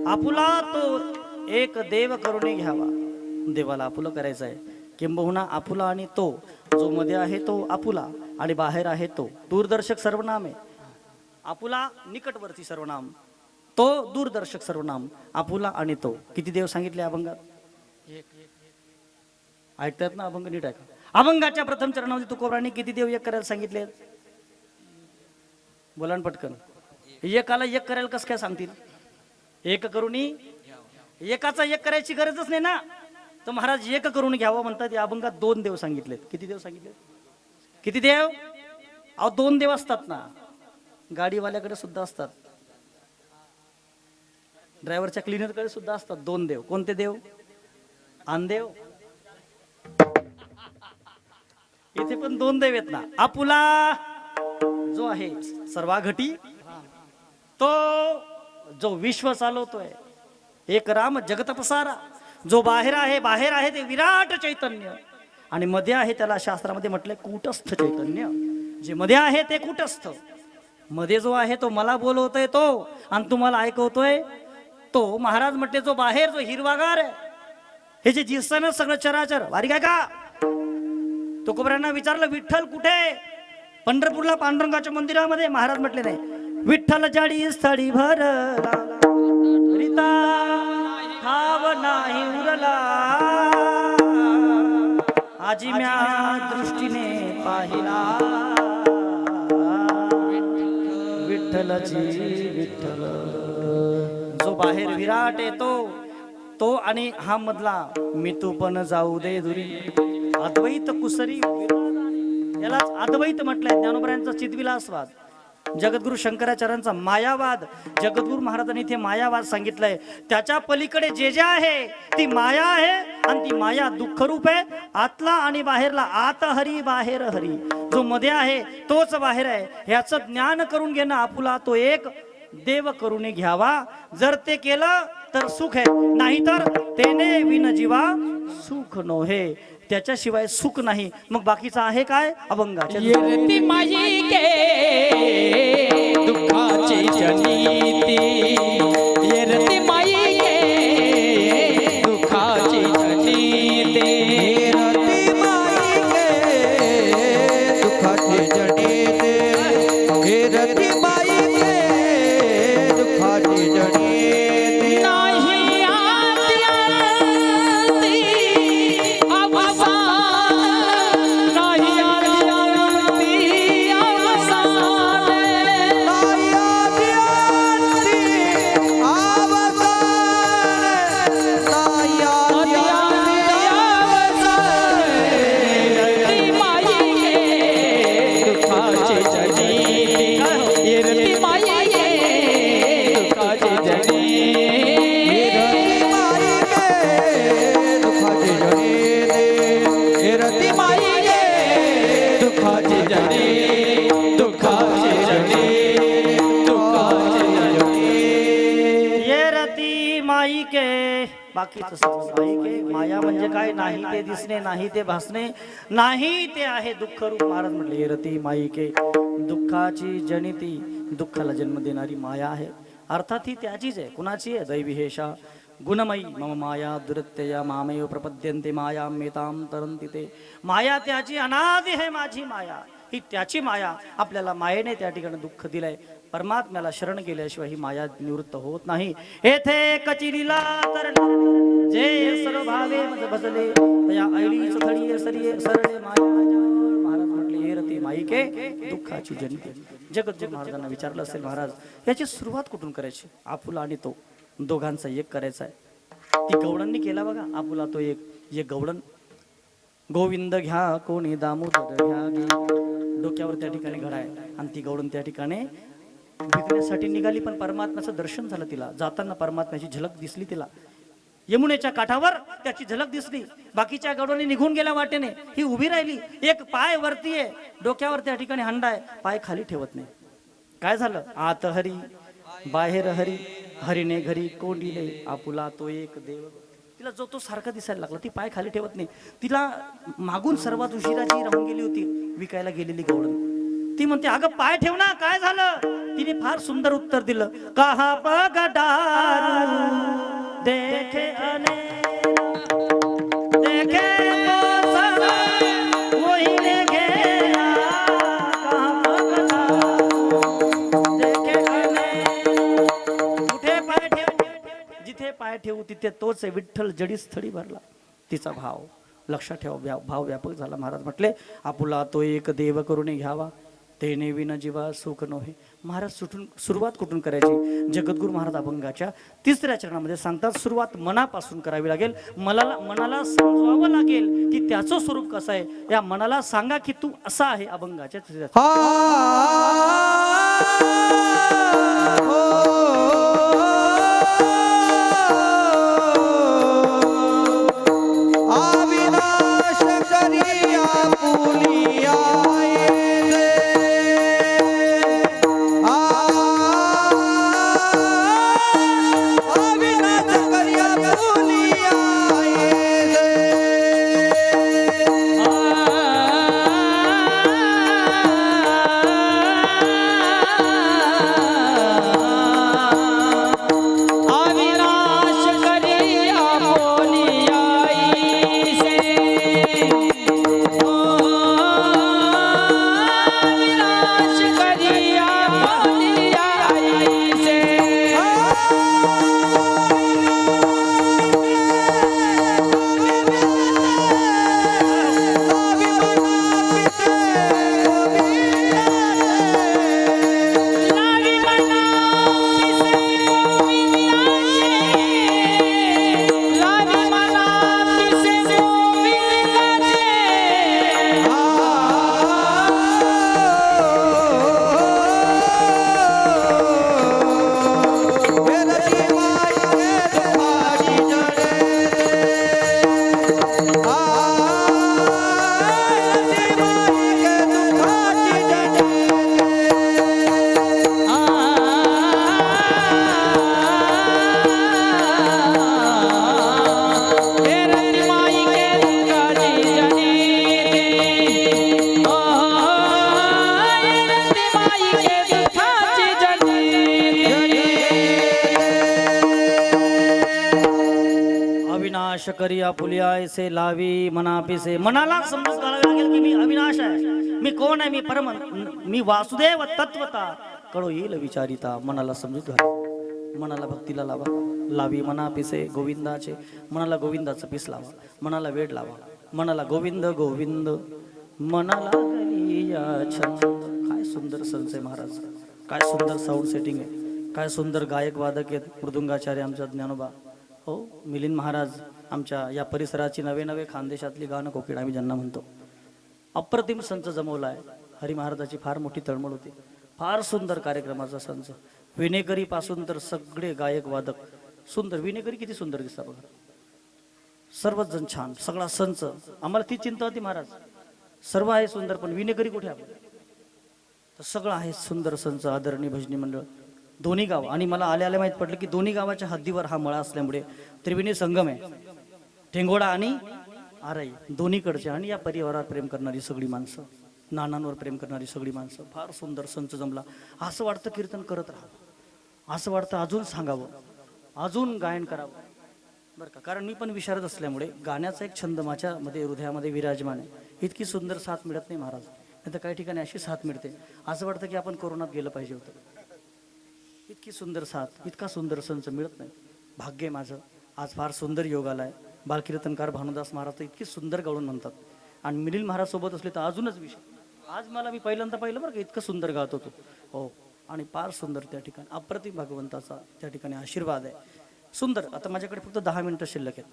आपुला तो एक देव करून घ्यावा. देवाला आपुला करायचं आहे. किंबहुना आपुला आणि तो, जो मध्ये आहे तो आपुला आणि बाहेर आहे तो. दूरदर्शक सर्वनाम आहे. आपुला निकटवर्ती सर्वनाम, तो दूरदर्शक सर्वनाम. आपुला आणि तो. किती देव सांगितले अभंगात? ऐकतात ना अभंग? नीट ऐका. अभंगाच्या प्रथम चरणामध्ये तुकोबांनी किती देव एक करायला सांगितले? बोला ना पटकन. एकाला एक करायला कसं काय सांगतील? एक करून एकाचा एक करायची गरजच नाही ना. तर महाराज एक करून घ्यावं म्हणतात. या अभंगात 2 देव सांगितलेत. किती देव सांगितले? किती देव? अहो 2 देव असतात ना, गाडीवाल्याकडे सुद्धा असतात, ड्रायव्हरच्या क्लिनरकडे सुद्धा असतात 2 देव. कोणते देव? आनदेव. इथे पण 2 देव आहेत ना. आपुला जो आहे सर्वाघटी, तो जो विश्व चालवतोय, एक राम जगत पसारा. जो बाहेर आहे ते विराट चैतन्य, आणि मध्ये आहे त्याला शास्त्रामध्ये म्हटलंय कूटस्थ चैतन्य. जे मध्ये आहे ते कूटस्थ. मध्ये जो आहे तो मला बोलवतोय तो, आणि तुम्हाला ऐकवतोय तो. महाराज म्हटले जो बाहेर जो हिरवागार आहे, हे जे दिसतं सगळं चराचर, वारी काय का. तुकोबरांना विचारलं विठ्ठल कुठे? पंढरपूरला पांडुरंगाच्या मंदिरामध्ये. महाराज म्हटले नाही, विठ्ठल जाडी स्थळी भरला, रिता ठाव नाही उरला, आजी म्या दृष्टीने पाहिला, विठ्ठलची विठ्ठल. जो बाहेर विराट येतो तो, आणि हा मधला मी तू पण जाऊ दे दुरी, अद्वैत कुसरी. यालाच अद्वैत म्हटलंय. ज्ञानोबरायांचा चिद्विलासवाद, जगद्गुरु शंकराचार्यांचा मायावाद. जगद्गुरु महाराजांनी इथे मायावाद सांगितलंय. त्याच्या पलीकडे जे जे आहे ती माया आहे, आणि ती माया दुःखरूप आहे. आतला आणि बाहेरला, आत हरी बाहेर हरी. जो मध्ये आहे तोच बाहेर आहे, ह्याचं ज्ञान करून घेणं आपुला तो एक देव करून घ्यावा. जर ते केलं तर सुख आहे, नाहीतर तेने विन जीवा सुख नोहे. त्याच्याशिवाय सुख नाही. मग बाकीचं आहे काय? अभंगाचे येरती माझी के दुःखाची जनिती, येरती माई के दुःखाची जनिती, हेरती माई के दुःखाचे जनिते, हेरती माई के दुःखाचे जनिते. नाही आती अवसान, नाही आती अवसान, नाही आदी आदी अवसान, नाही आदी आदी अवसान. येरती माई के दुःखाची जनिती, येरती माई के दुःखाची जनिती. हेरती माई के दुःखाचे जनिते, हेरती माई के दुःखाची जनी, दुःखाची जनी, दुःखाची जनी. ये रती माई के. बाकीचं सगळं माई के. माया म्हणजे काय? नाही ते दिसणे, नाही ते भासणे, नाही ते आहे दुःखरूप. महाराज म्हटले ये रती माई के, दुःखाची जनिती. दुःखाला जन्म देणारी माया आहे. अर्थात ही त्याचीच आहे. कुणाची आहे? दैवी हेषा गुणमयी मम माया दुरत्यया मामेव प्रपद्यन्ते माया मेताम तरंती ते. माया त्याची अनादि आहे माझी माया. ही त्याची माया. आपल्याला मायेने त्या ठिकाणी दुःख दिलंय. परमात्म्याला शरण गेल्याशिवाय ही माया निवृत्त होत नाही. येथे कचिरीला तर जे सर्व भावे मज भजले, या ऐली सथळी सरिये सरळे माया. महाराज म्हटले हे रती माईके दुःखाची जनिते. जगद्गुरु महाराजांना विचारलं असेल, महाराज याची सुरुवात कुठून करायची? आपुला आणि तो दोघांचा एक करायचा आहे. ती गवळणनी केला बघा. आपुला तो एक गवळण. गोविंद घ्या कोणी दामोदर घ्या गे. डोक्यावर त्या ठिकाणी घडा आहे, आणि ती गवळण त्या ठिकाणी विकण्यासाठी निघाली. पण परमात्म्याचं दर्शन झालं तिला. जाताना परमात्म्याची झलक दिसली तिला. यमुनेच्या काठावर त्याची झलक दिसली. बाकीच्या गवळणी निघून गेल्या वाटेने. ही उभी राहिली. एक पाय वरती आहे, डोक्यावर त्या ठिकाणी हंडा आहे, पाय खाली ठेवत नाही. काय झालं? आत हरी बाहेर हरी, हरीने घरी कोंडिले, आपुला तो एक देव. तिला जो तो सारखा दिसायला लागला. ती पाय खाली ठेवत नाही. तिला मागून सर्वात उशिरा जी राहून गेली होती विकायला गेलेली गवळण, ती म्हणते अगं पाय ठेव ना, काय झालं? तिने फार सुंदर उत्तर दिलं. कहा पगडारू देखे देखे तो सब वही ले गया. कहा पगडारू देखे कुठे पाय ठेव, जिथे पाय ठेवू तिथे तोच आहे. विठ्ठल जडी स्थळी भरला. तिचा भाव लक्षात ठेवा. भाव व्यापक झाला. महाराज म्हटले आपुला तो एक देव करून घ्यावा. तेने विन जीवा सुख नव्हे. महाराज सुरुवात कुठून करायची? जगद्गुरु महाराज अभंगाच्या 3ऱ्या चरणामध्ये सांगतात सुरुवात मनापासून करावी लागेल. मनाला समजवावं लागेल की त्याचं स्वरूप कसं आहे. या मनाला सांगा की तू असा आहे. अभंगाच्या 3ऱ्या अविनाश करिया पुलिया अविनाश करिया पुलिया अविनाश करिया बोलियाई से अविनाश करिया बोलियाई से लावी मना पिसे लावी मना पिसे गोविंदाचे अविनाश करिया पुलिया ऐसे लावी मना पिसे. मनाला समजून घालावे लागेल की मी अविनाश आहे. मी कोण आहे? मी परम, मी वासुदेव तत्वता कळो येईल विचारिता. मनाला समजून घाला. मनाला भक्तीला लावा. लावी मना पिसे गोविंदाचे. मनाला गोविंदाचं पीस लावा. मनाला वेड लावा. मनाला गोविंद गोविंद मनाला या छंद. काय सुंदर संच आहे महाराज. काय सुंदर साऊंड सेटिंग आहे. काय सुंदर गायक वादक आहेत मृदुंगाचार्य आमच्या ज्ञानोबा. हो मिलिंद महाराज आमच्या या परिसराची नवे नवे खानदेशातली गाणं कोकिळ आम्ही ज्यांना म्हणतो. अप्रतिम संच जमवला आहे. हरी महाराजाची फार मोठी तळमळ होती. फार सुंदर कार्यक्रमाचा संच. विनेकरी पासून तर सगळे गायक वादक सुंदर. विनेकरी किती सुंदर दिसतात बघा. सर्वच जण छान. सगळा संच. आम्हाला ती चिंता होती महाराज. सर्व आहे सुंदर पण विनेकरी कुठे आपण? तर सगळं आहे सुंदर संच. आदरणीय भजनी मंडळ दोन्ही गाव. आणि मला आल्या माहीत पडलं की दोन्ही गावाच्या हद्दीवर हा मळा असल्यामुळे त्रिवेणी संगम आहे. ढेंगोडा आणि आराई दोन्हीकडचे. आणि या परिवारात प्रेम करणारी सगळी माणसं, नानांवर प्रेम करणारी सगळी माणसं. फार सुंदर संच जमला. असं वाटतं कीर्तन करत राहावं. असं वाटतं अजून सांगावं, अजून गायन करावं बरं का. कारण मी पण विशारद असल्यामुळे गाण्याचा एक छंद माझ्यामध्ये हृदयामध्ये विराजमान आहे. इतकी सुंदर साथ मिळत नाही महाराज. नाही तर काही ठिकाणी अशी साथ मिळते असं वाटतं की आपण कोरोनात गेलं पाहिजे होतं. इतकी सुंदर साथ, इतका सुंदर संच मिळत नाही. भाग्य आहे माझं. आज फार सुंदर योग आला आहे. बालकीर्तनकार भानुदास महाराज तर इतकी सुंदर गाऊन म्हणतात. आणि मिलिंद महाराज सोबत असले तर अजूनच विषय. आज मला मी पहिल्यांदा पाहिलं बरं का इतकं सुंदर गात होतो. हो आणि फार सुंदर त्या ठिकाणी अप्रतिम भगवंताचा त्या ठिकाणी आशीर्वाद आहे. सुंदर. आता माझ्याकडे फक्त 10 मिनिटं शिल्लक आहेत.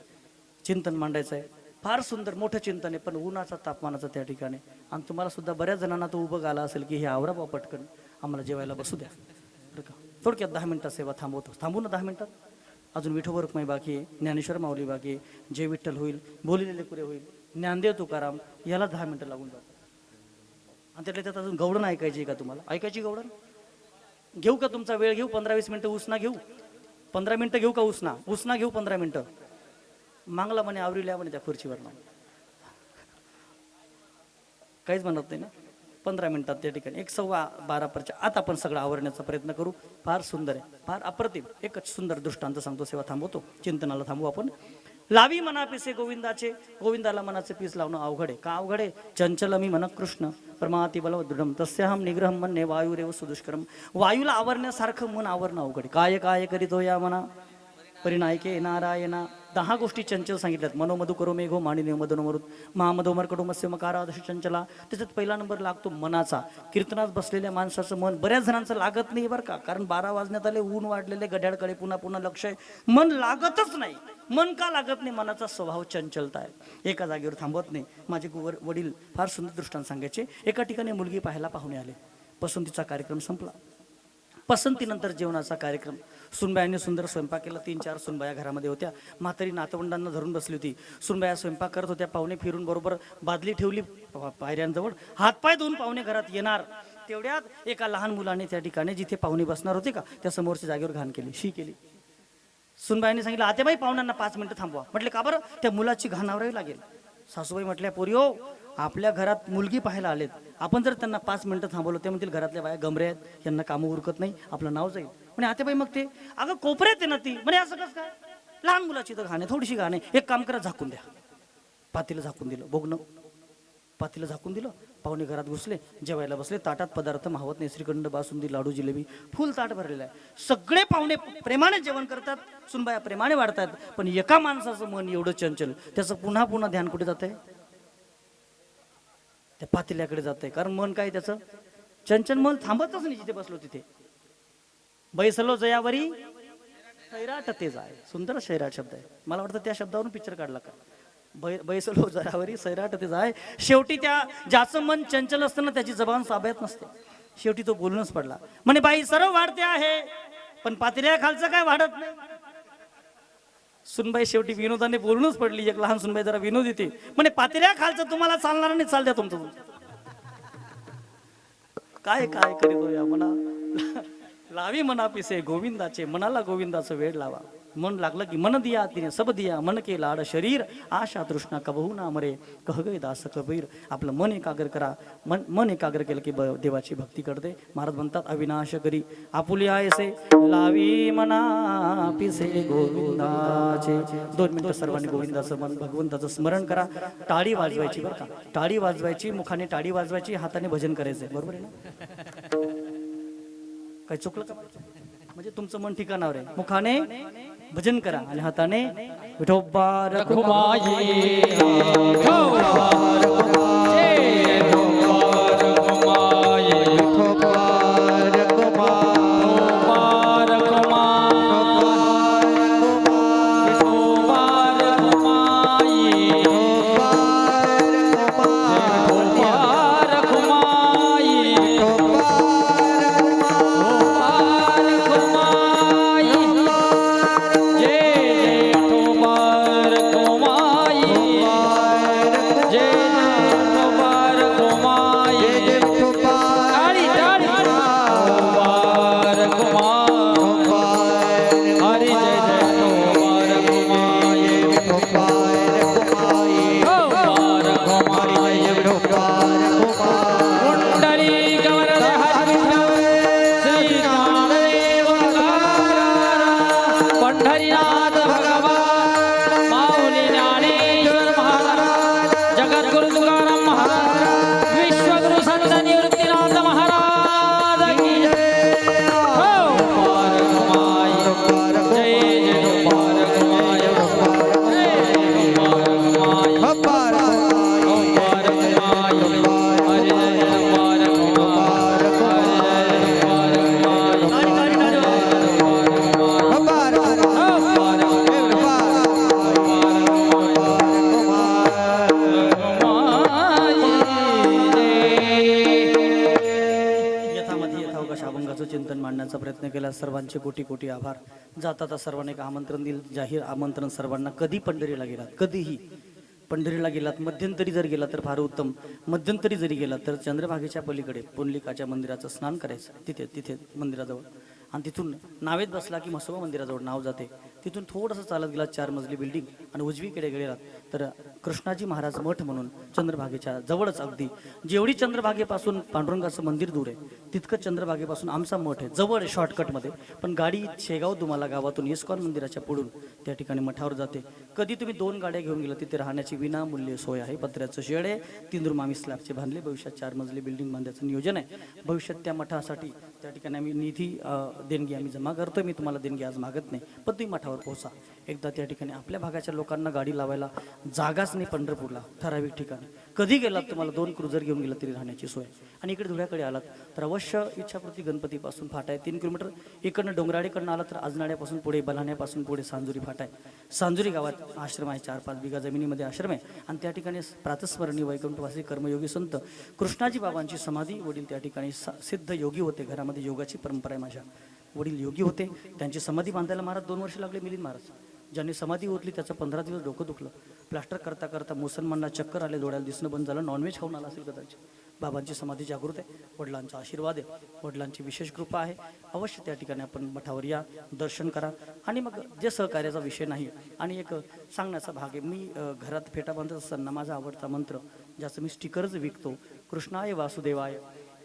चिंतन मांडायचं आहे. फार सुंदर मोठं चिंतन आहे पण उन्हाचा तापमानाचा त्या ठिकाणी. आणि तुम्हाला सुद्धा बऱ्याच जणांना तो उभं आला असेल की हे आवरा बा पटकन आम्हाला जेवायला बसू द्या बरं का. थोडक्यात 10 मिनिटात सेवा थांबवतो. थांबू ना 10 मिनिटात. अजून विठोबा रुक्माई बाकी आहे. ज्ञानेश्वर माऊली बाकी आहे. जय विठ्ठल होईल. बोलिलेले पुरे होईल. ज्ञानदेव तुकाराम याला 10 मिनिटं लागून जातात. आणि त्यातल्या त्यात अजून गवडण ऐकायची का तुम्हाला? ऐकायची गवडण घेऊ का? तुमचा वेळ घेऊ. 15-20 मिनिटं उसना घेऊ. 15 मिनिटं घेऊ का? उसना घेऊ 15 मिनिटं. मागला म्हणे आवरील्या म्हणे त्या खुर्चीवर ना. काहीच म्हणत नाही ना. 15 मिनिटात त्या ठिकाणी 1:15 आत आपण सगळं आवरण्याचा प्रयत्न करू. फार सुंदर आहे. फार अप्रतिम. एकच सुंदर दृष्टांत सांगतो. सेवा थांबवतो. चिंतनाला थांबू आपण. लावी मना पिसे गोविंदाचे. गोविंदाला मनाचे पीस लावणं अवघड आहे. का अवघड आहे? चंचल मी मन कृष्ण परमाती बलव दृढम तस्याहम निग्रहम म्हणणे वायुरेव सुदुष्करम. वायूला आवरण्यासारखं मन आवरणं अवघड आहे. काय काय करीतो या मना परिणायके नारायणा. 10 गोष्टी चंचल सांगितल्यात. मनोमधु करो मेघो माणिने मदनोमरुत महामधोमर कडो मत्स्य मकारा दश चंचला. त्याच्यात पहिला नंबर लागतो मनाचा. कीर्तनात बसलेल्या माणसाचं मन बऱ्याच जणांचं लागत नाही बरं का, कारण 12 वाजण्यात आले, ऊन वाढलेले, घड्याळकडे पुन्हा पुन्हा लक्ष आहे, मन लागतच नाही. मन का लागत नाही? मनाचा स्वभाव चंचलता आहे, एका जागेवर थांबत नाही. माझे वडील फार सुंदर दृष्टांत सांगायचे. एका ठिकाणी मुलगी पाहायला पाहुणे आले. पसंतीचा कार्यक्रम संपला. पसंतीनंतर जेवणाचा कार्यक्रम. सुनबायांनी सुंदर स्वयंपाक केला. 3-4 सुनबाया घरामध्ये होत्या. म्हातारी नातवंडांना धरून बसली होती. सुनबाया स्वयंपाक करत होत्या. पाहुणे फिरून बरोबर बादली ठेवली पायऱ्यांजवळ. हातपाय धुवून पाहुणे घरात येणार. तेवढ्यात एका लहान मुलाने त्या ठिकाणी जिथे पाहुणे बसणार होते का त्या समोरच्या जागेवर घाण केली, शी केली. सुनबाईंनी सांगितलं, आतेबाई पाहुण्यांना 5 मिनिटं थांबवा. म्हटले का बरं? त्या मुलाची घाण आवरावी लागेल. सासूबाई म्हटल्या, पोरी हो, आपल्या घरात मुलगी पाहायला आलेत, आपण जर त्यांना 5 मिनिटं थांबवलं ते म्हणतील घरातल्या बाया गमरे आहेत, यांना कामं उरकत नाही, आपलं नाव जाईल. म्हणे आतेबाई मग ते अगं कोपऱ्यात आहे ना ती. म्हणे असं कसं काय? लहान मुलाची तर घाण आहे, थोडीशी घाण आहे, एक काम करा, झाकून द्या. पातीला झाकून दिलं. बघणं पातीला झाकून दिलं. पाहुणे घरात घुसले, जेवायला बसले. ताटात पदार्थ मावत नाही. श्रीखंड, बासुंदी, लाडू, जिलेबी, फुल ताट भरलेलं आहे. सगळे पाहुणे प्रेमाने जेवण करतात, सुनबाया प्रेमाने वाढतात. पण एका माणसाचं मन एवढं चंचल, त्याचं पुन्हा पुन्हा ध्यान कुठे जात आहे? त्या पातेल्याकडे जात आहे. कारण मन काय त्याचं चंचल. मन थांबतच नाही जिथे बसलो तिथे. बैसलो जयावरी सैराट ते जाय. सुंदर सैराट शब्द आहे. मला वाटतं त्या शब्दावरून पिक्चर काढला का. बैसलो जयावरी सैराट ते जाय. शेवटी त्या ज्याचं मन चंचल असतं ना, त्याची जबान ताब्यात नसते. शेवटी तो बोलूनच पडला. म्हणे बाई सर्व वाढते आहे, पण पातेल्या खालचं काय वाढत नाही. सुनबाई शेवटी विनोदाने बोलूनच पडली. एक लहान सुनबाई जरा विनोद येते. म्हणे पातेल्या खालचं तुम्हाला चालणार नाही, चाल द्या तुमचं. काय काय करीतो या मना लावी मना पिसे गोविंदाचे. मनाला गोविंदाचं वेळ लावा. मन लागलं की मन दिया तिने सब दिया. मन के लाड शरीर आशा तृष्णा कबहू ना मरे. कह गए दास कबीर. आपलं मन एकाग्र करा. मन एकाग्र केलं की देवाची भक्ती करते. महाराज म्हणतात अविनाश करी आपुली आयसे लावी मना पिसे गोविंदाचे. 2 मिनिटं सर्वांनी गोविंदाचं मन भगवंताचं स्मरण करा. टाळी वाजवायची बरं का. टाळी वाजवायची, मुखाने टाळी वाजवायची, हाताने भजन करायचंय. बरोबर आहे ना? काय चुकलं का? म्हणजे तुमचं मन ठिकाणावर आहे. मुखाने भजन करा आणि हाताने विठोबा रखुमाई. चिंतन मांडण्याचा प्रयत्न केला. सर्वांचे कोटी कोटी आभार. जाता सर्वांना एक आमंत्रण दिलं, जाहीर आमंत्रण सर्वांना. कधी पंढरीला गेलात, कधीही पंढरीला गेलात, मध्यंतरी जर गेला तर फार उत्तम. मध्यंतरी जरी गेला तर चंद्रभागेच्या पलीकडे पुंडलिकाच्या मंदिराचं स्नान करायचं. तिथे मंदिराजवळ, आणि तिथून नावेत बसला की म्हसोबा मंदिराजवळ नाव जाते. तिथून थोडंसं चालत गेला 4 मजली बिल्डिंग आणि उजवीकडे गेलात तर कृष्णाजी महाराज मठ म्हणून चंद्रभागेच्या जवळच, अगदी जेवढी चंद्रभागेपासून पांडुरंगाचं मंदिर दूर आहे तितकं चंद्रभागेपासून आमचा मठ आहे, जवळ शॉर्टकटमध्ये. पण गाडी शेगाव तुम्हाला गावातून इस्कॉन मंदिराच्या पुढून त्या ठिकाणी मठावर जाते. कधी तुम्ही 2 गाड्या घेऊन गेला तिथे राहण्याची विनामूल्य सोय आहे. पत्र्याचं शेड आहे, 3 रूम आम्ही स्लॅबचे बांधले. भविष्यात 4 मजली बिल्डिंग बांधायचं नियोजन आहे. भविष्यात त्या मठासाठी त्या ठिकाणी आम्ही निधी देणगी आम्ही जमा करतोय. मी तुम्हाला देणगी आज मागत नाही, पण तुम्ही मठावर पोहोचा. एकदा त्या ठिकाणी आपल्या भागाच्या लोकांना गाडी लावायला जागाच नाही पंढरपूरला ठराविक ठिकाणी. कधी गेलात तुम्हाला 2 क्रुझर घेऊन गेला तरी राहण्याची सोय. आणि इकडे धुळ्याकडे आलात तर अवश्य इच्छापूर्ती गणपतीपासून फाटा आहे 3 किलोमीटर. इकडनं डोंगराळीकडनं आलात तर आजनाड्यापासून पुढे बल्हाण्यापासून पुढे सांजुरी फाटा आहे. सांजुरी गावात आश्रम आहे, 4-5 बिघा जमिनीमध्ये आश्रम आहे आणि त्या ठिकाणी प्रातस्मरणीय वैकुंठवासी कर्मयोगी संत कृष्णाजी बाबांची समाधी. वडील त्या ठिकाणी सिद्ध योगी होते. घरामध्ये योगाची परंपरा आहे. माझ्या वडील योगी होते. त्यांची समाधी बांधायला महाराज 2 वर्ष लागले. मिलिंद महाराज ज्यांनी समाधी ओतली त्याचं 15 दिवस डोकं दुखलं. प्लास्टर करता करता मुसलमानला चक्कर आले, डोळ्याला दिसणं बंद झालं, नॉनव्हेज खाऊन आला असेल कदाचित. बाबांची समाधी जागृत आहे. वडिलांचा आशीर्वाद आहे, वडिलांची विशेष कृपा आहे. अवश्य त्या ठिकाणी आपण मठावर या, दर्शन करा. आणि मग जे सहकार्याचा विषय नाही आणि एक सांगण्याचा भाग आहे. मी घरात फेटा बांधत असताना माझा आवडता मंत्र, ज्याचं मी स्टिकरच विकतो, कृष्णाय वासुदेवाय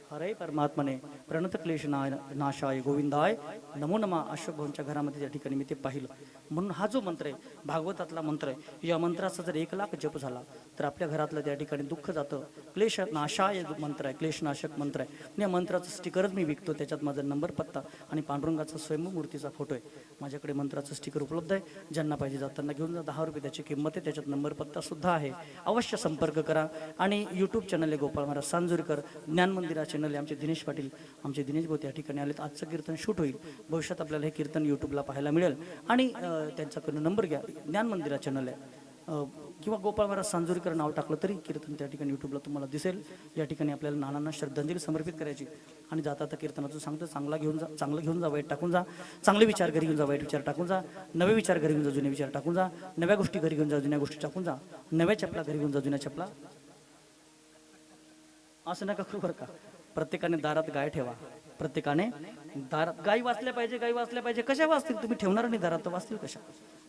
हरे परमात्मने प्रणत क्लेश नाशाय गोविंदाय नमो नमा. अशोक भाऊंच्या घरामध्ये त्या ठिकाणी मी ते पाहिलं. म्हणून हा जो मंत्र आहे भागवतातला मंत्र आहे, या मंत्राचा जर 1,00,000 जप झाला तर आपल्या घरातलं त्या ठिकाणी दुःख जातं. क्लेश नाशाय मंत्र आहे, क्लेशनाशक मंत्र आहे. या मंत्राचं स्टिकरच मी विकतो. त्याच्यात माझा नंबर, पत्ता आणि पांडुरंगाचा स्वयंमूर्तीचा फोटो आहे. माझ्याकडे मंत्राचं स्टिकर उपलब्ध आहे. ज्यांना पाहिजे जाताना घेऊन जा. 10 रुपये त्याची किंमत आहे. त्याच्यात नंबर, पत्ता सुद्धा आहे. अवश्य संपर्क करा. आणि यूट्यूब चॅनल आहे गोपाळ महाराज सांजुरीकर, ज्ञान मंदिरा चॅनल आहे. आमचे दिनेश पाटील, आमचे दिनेश भाऊ त्या ठिकाणी आलेत. आजचं कीर्तन शूट होईल. भविष्यात आपल्याला हे कीर्तन यूट्यूबला पाहायला मिळेल. आणि त्यांच्याकडून नंबर घ्या. ज्ञान मंदिरा चॅनल आहे किंवा गोपाळ महाराज सांजुरीकर नाव टाकलं तरी कीर्तन त्या ठिकाणी यूट्यूबला तुम्हाला दिसेल. या ठिकाणी आपल्याला नानांना श्रद्धांजली समर्पित करायची. आणि जाता कीर्तनाचं सांगतो, चांगलं घेऊन जा, वाईट टाकून जा. चांगले विचार घरी घेऊन जा, वाईट विचार टाकून जा. नवे विचार घरी घेऊन जा, जुने विचार टाकून जा. नव्या गोष्टी घरी घेऊन जा, जुन्या गोष्टी टाकून जा. नव्या चपला घरी घेऊन जा, जुन्या चपला असं नका करू बरं का. प्रत्येकाने दारात गाय ठेवा. प्रत्येकाने दारात गाई वाचल्या पाहिजे. गाई वाचल्या पाहिजे. कशा वाचतील? तुम्ही ठेवणार नाही दारात, वाचतील कशा?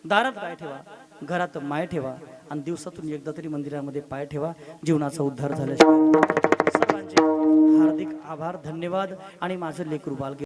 दारात गाय ठेवा, घरात माय ठेवा आणि दिवसातून एकदा तरी मंदिरामध्ये पाय ठेवा. जीवनाचा उद्धार झाल्याशिवाय. सर्वांचे हार्दिक आभार, धन्यवाद. आणि माझं लेकरू बालगी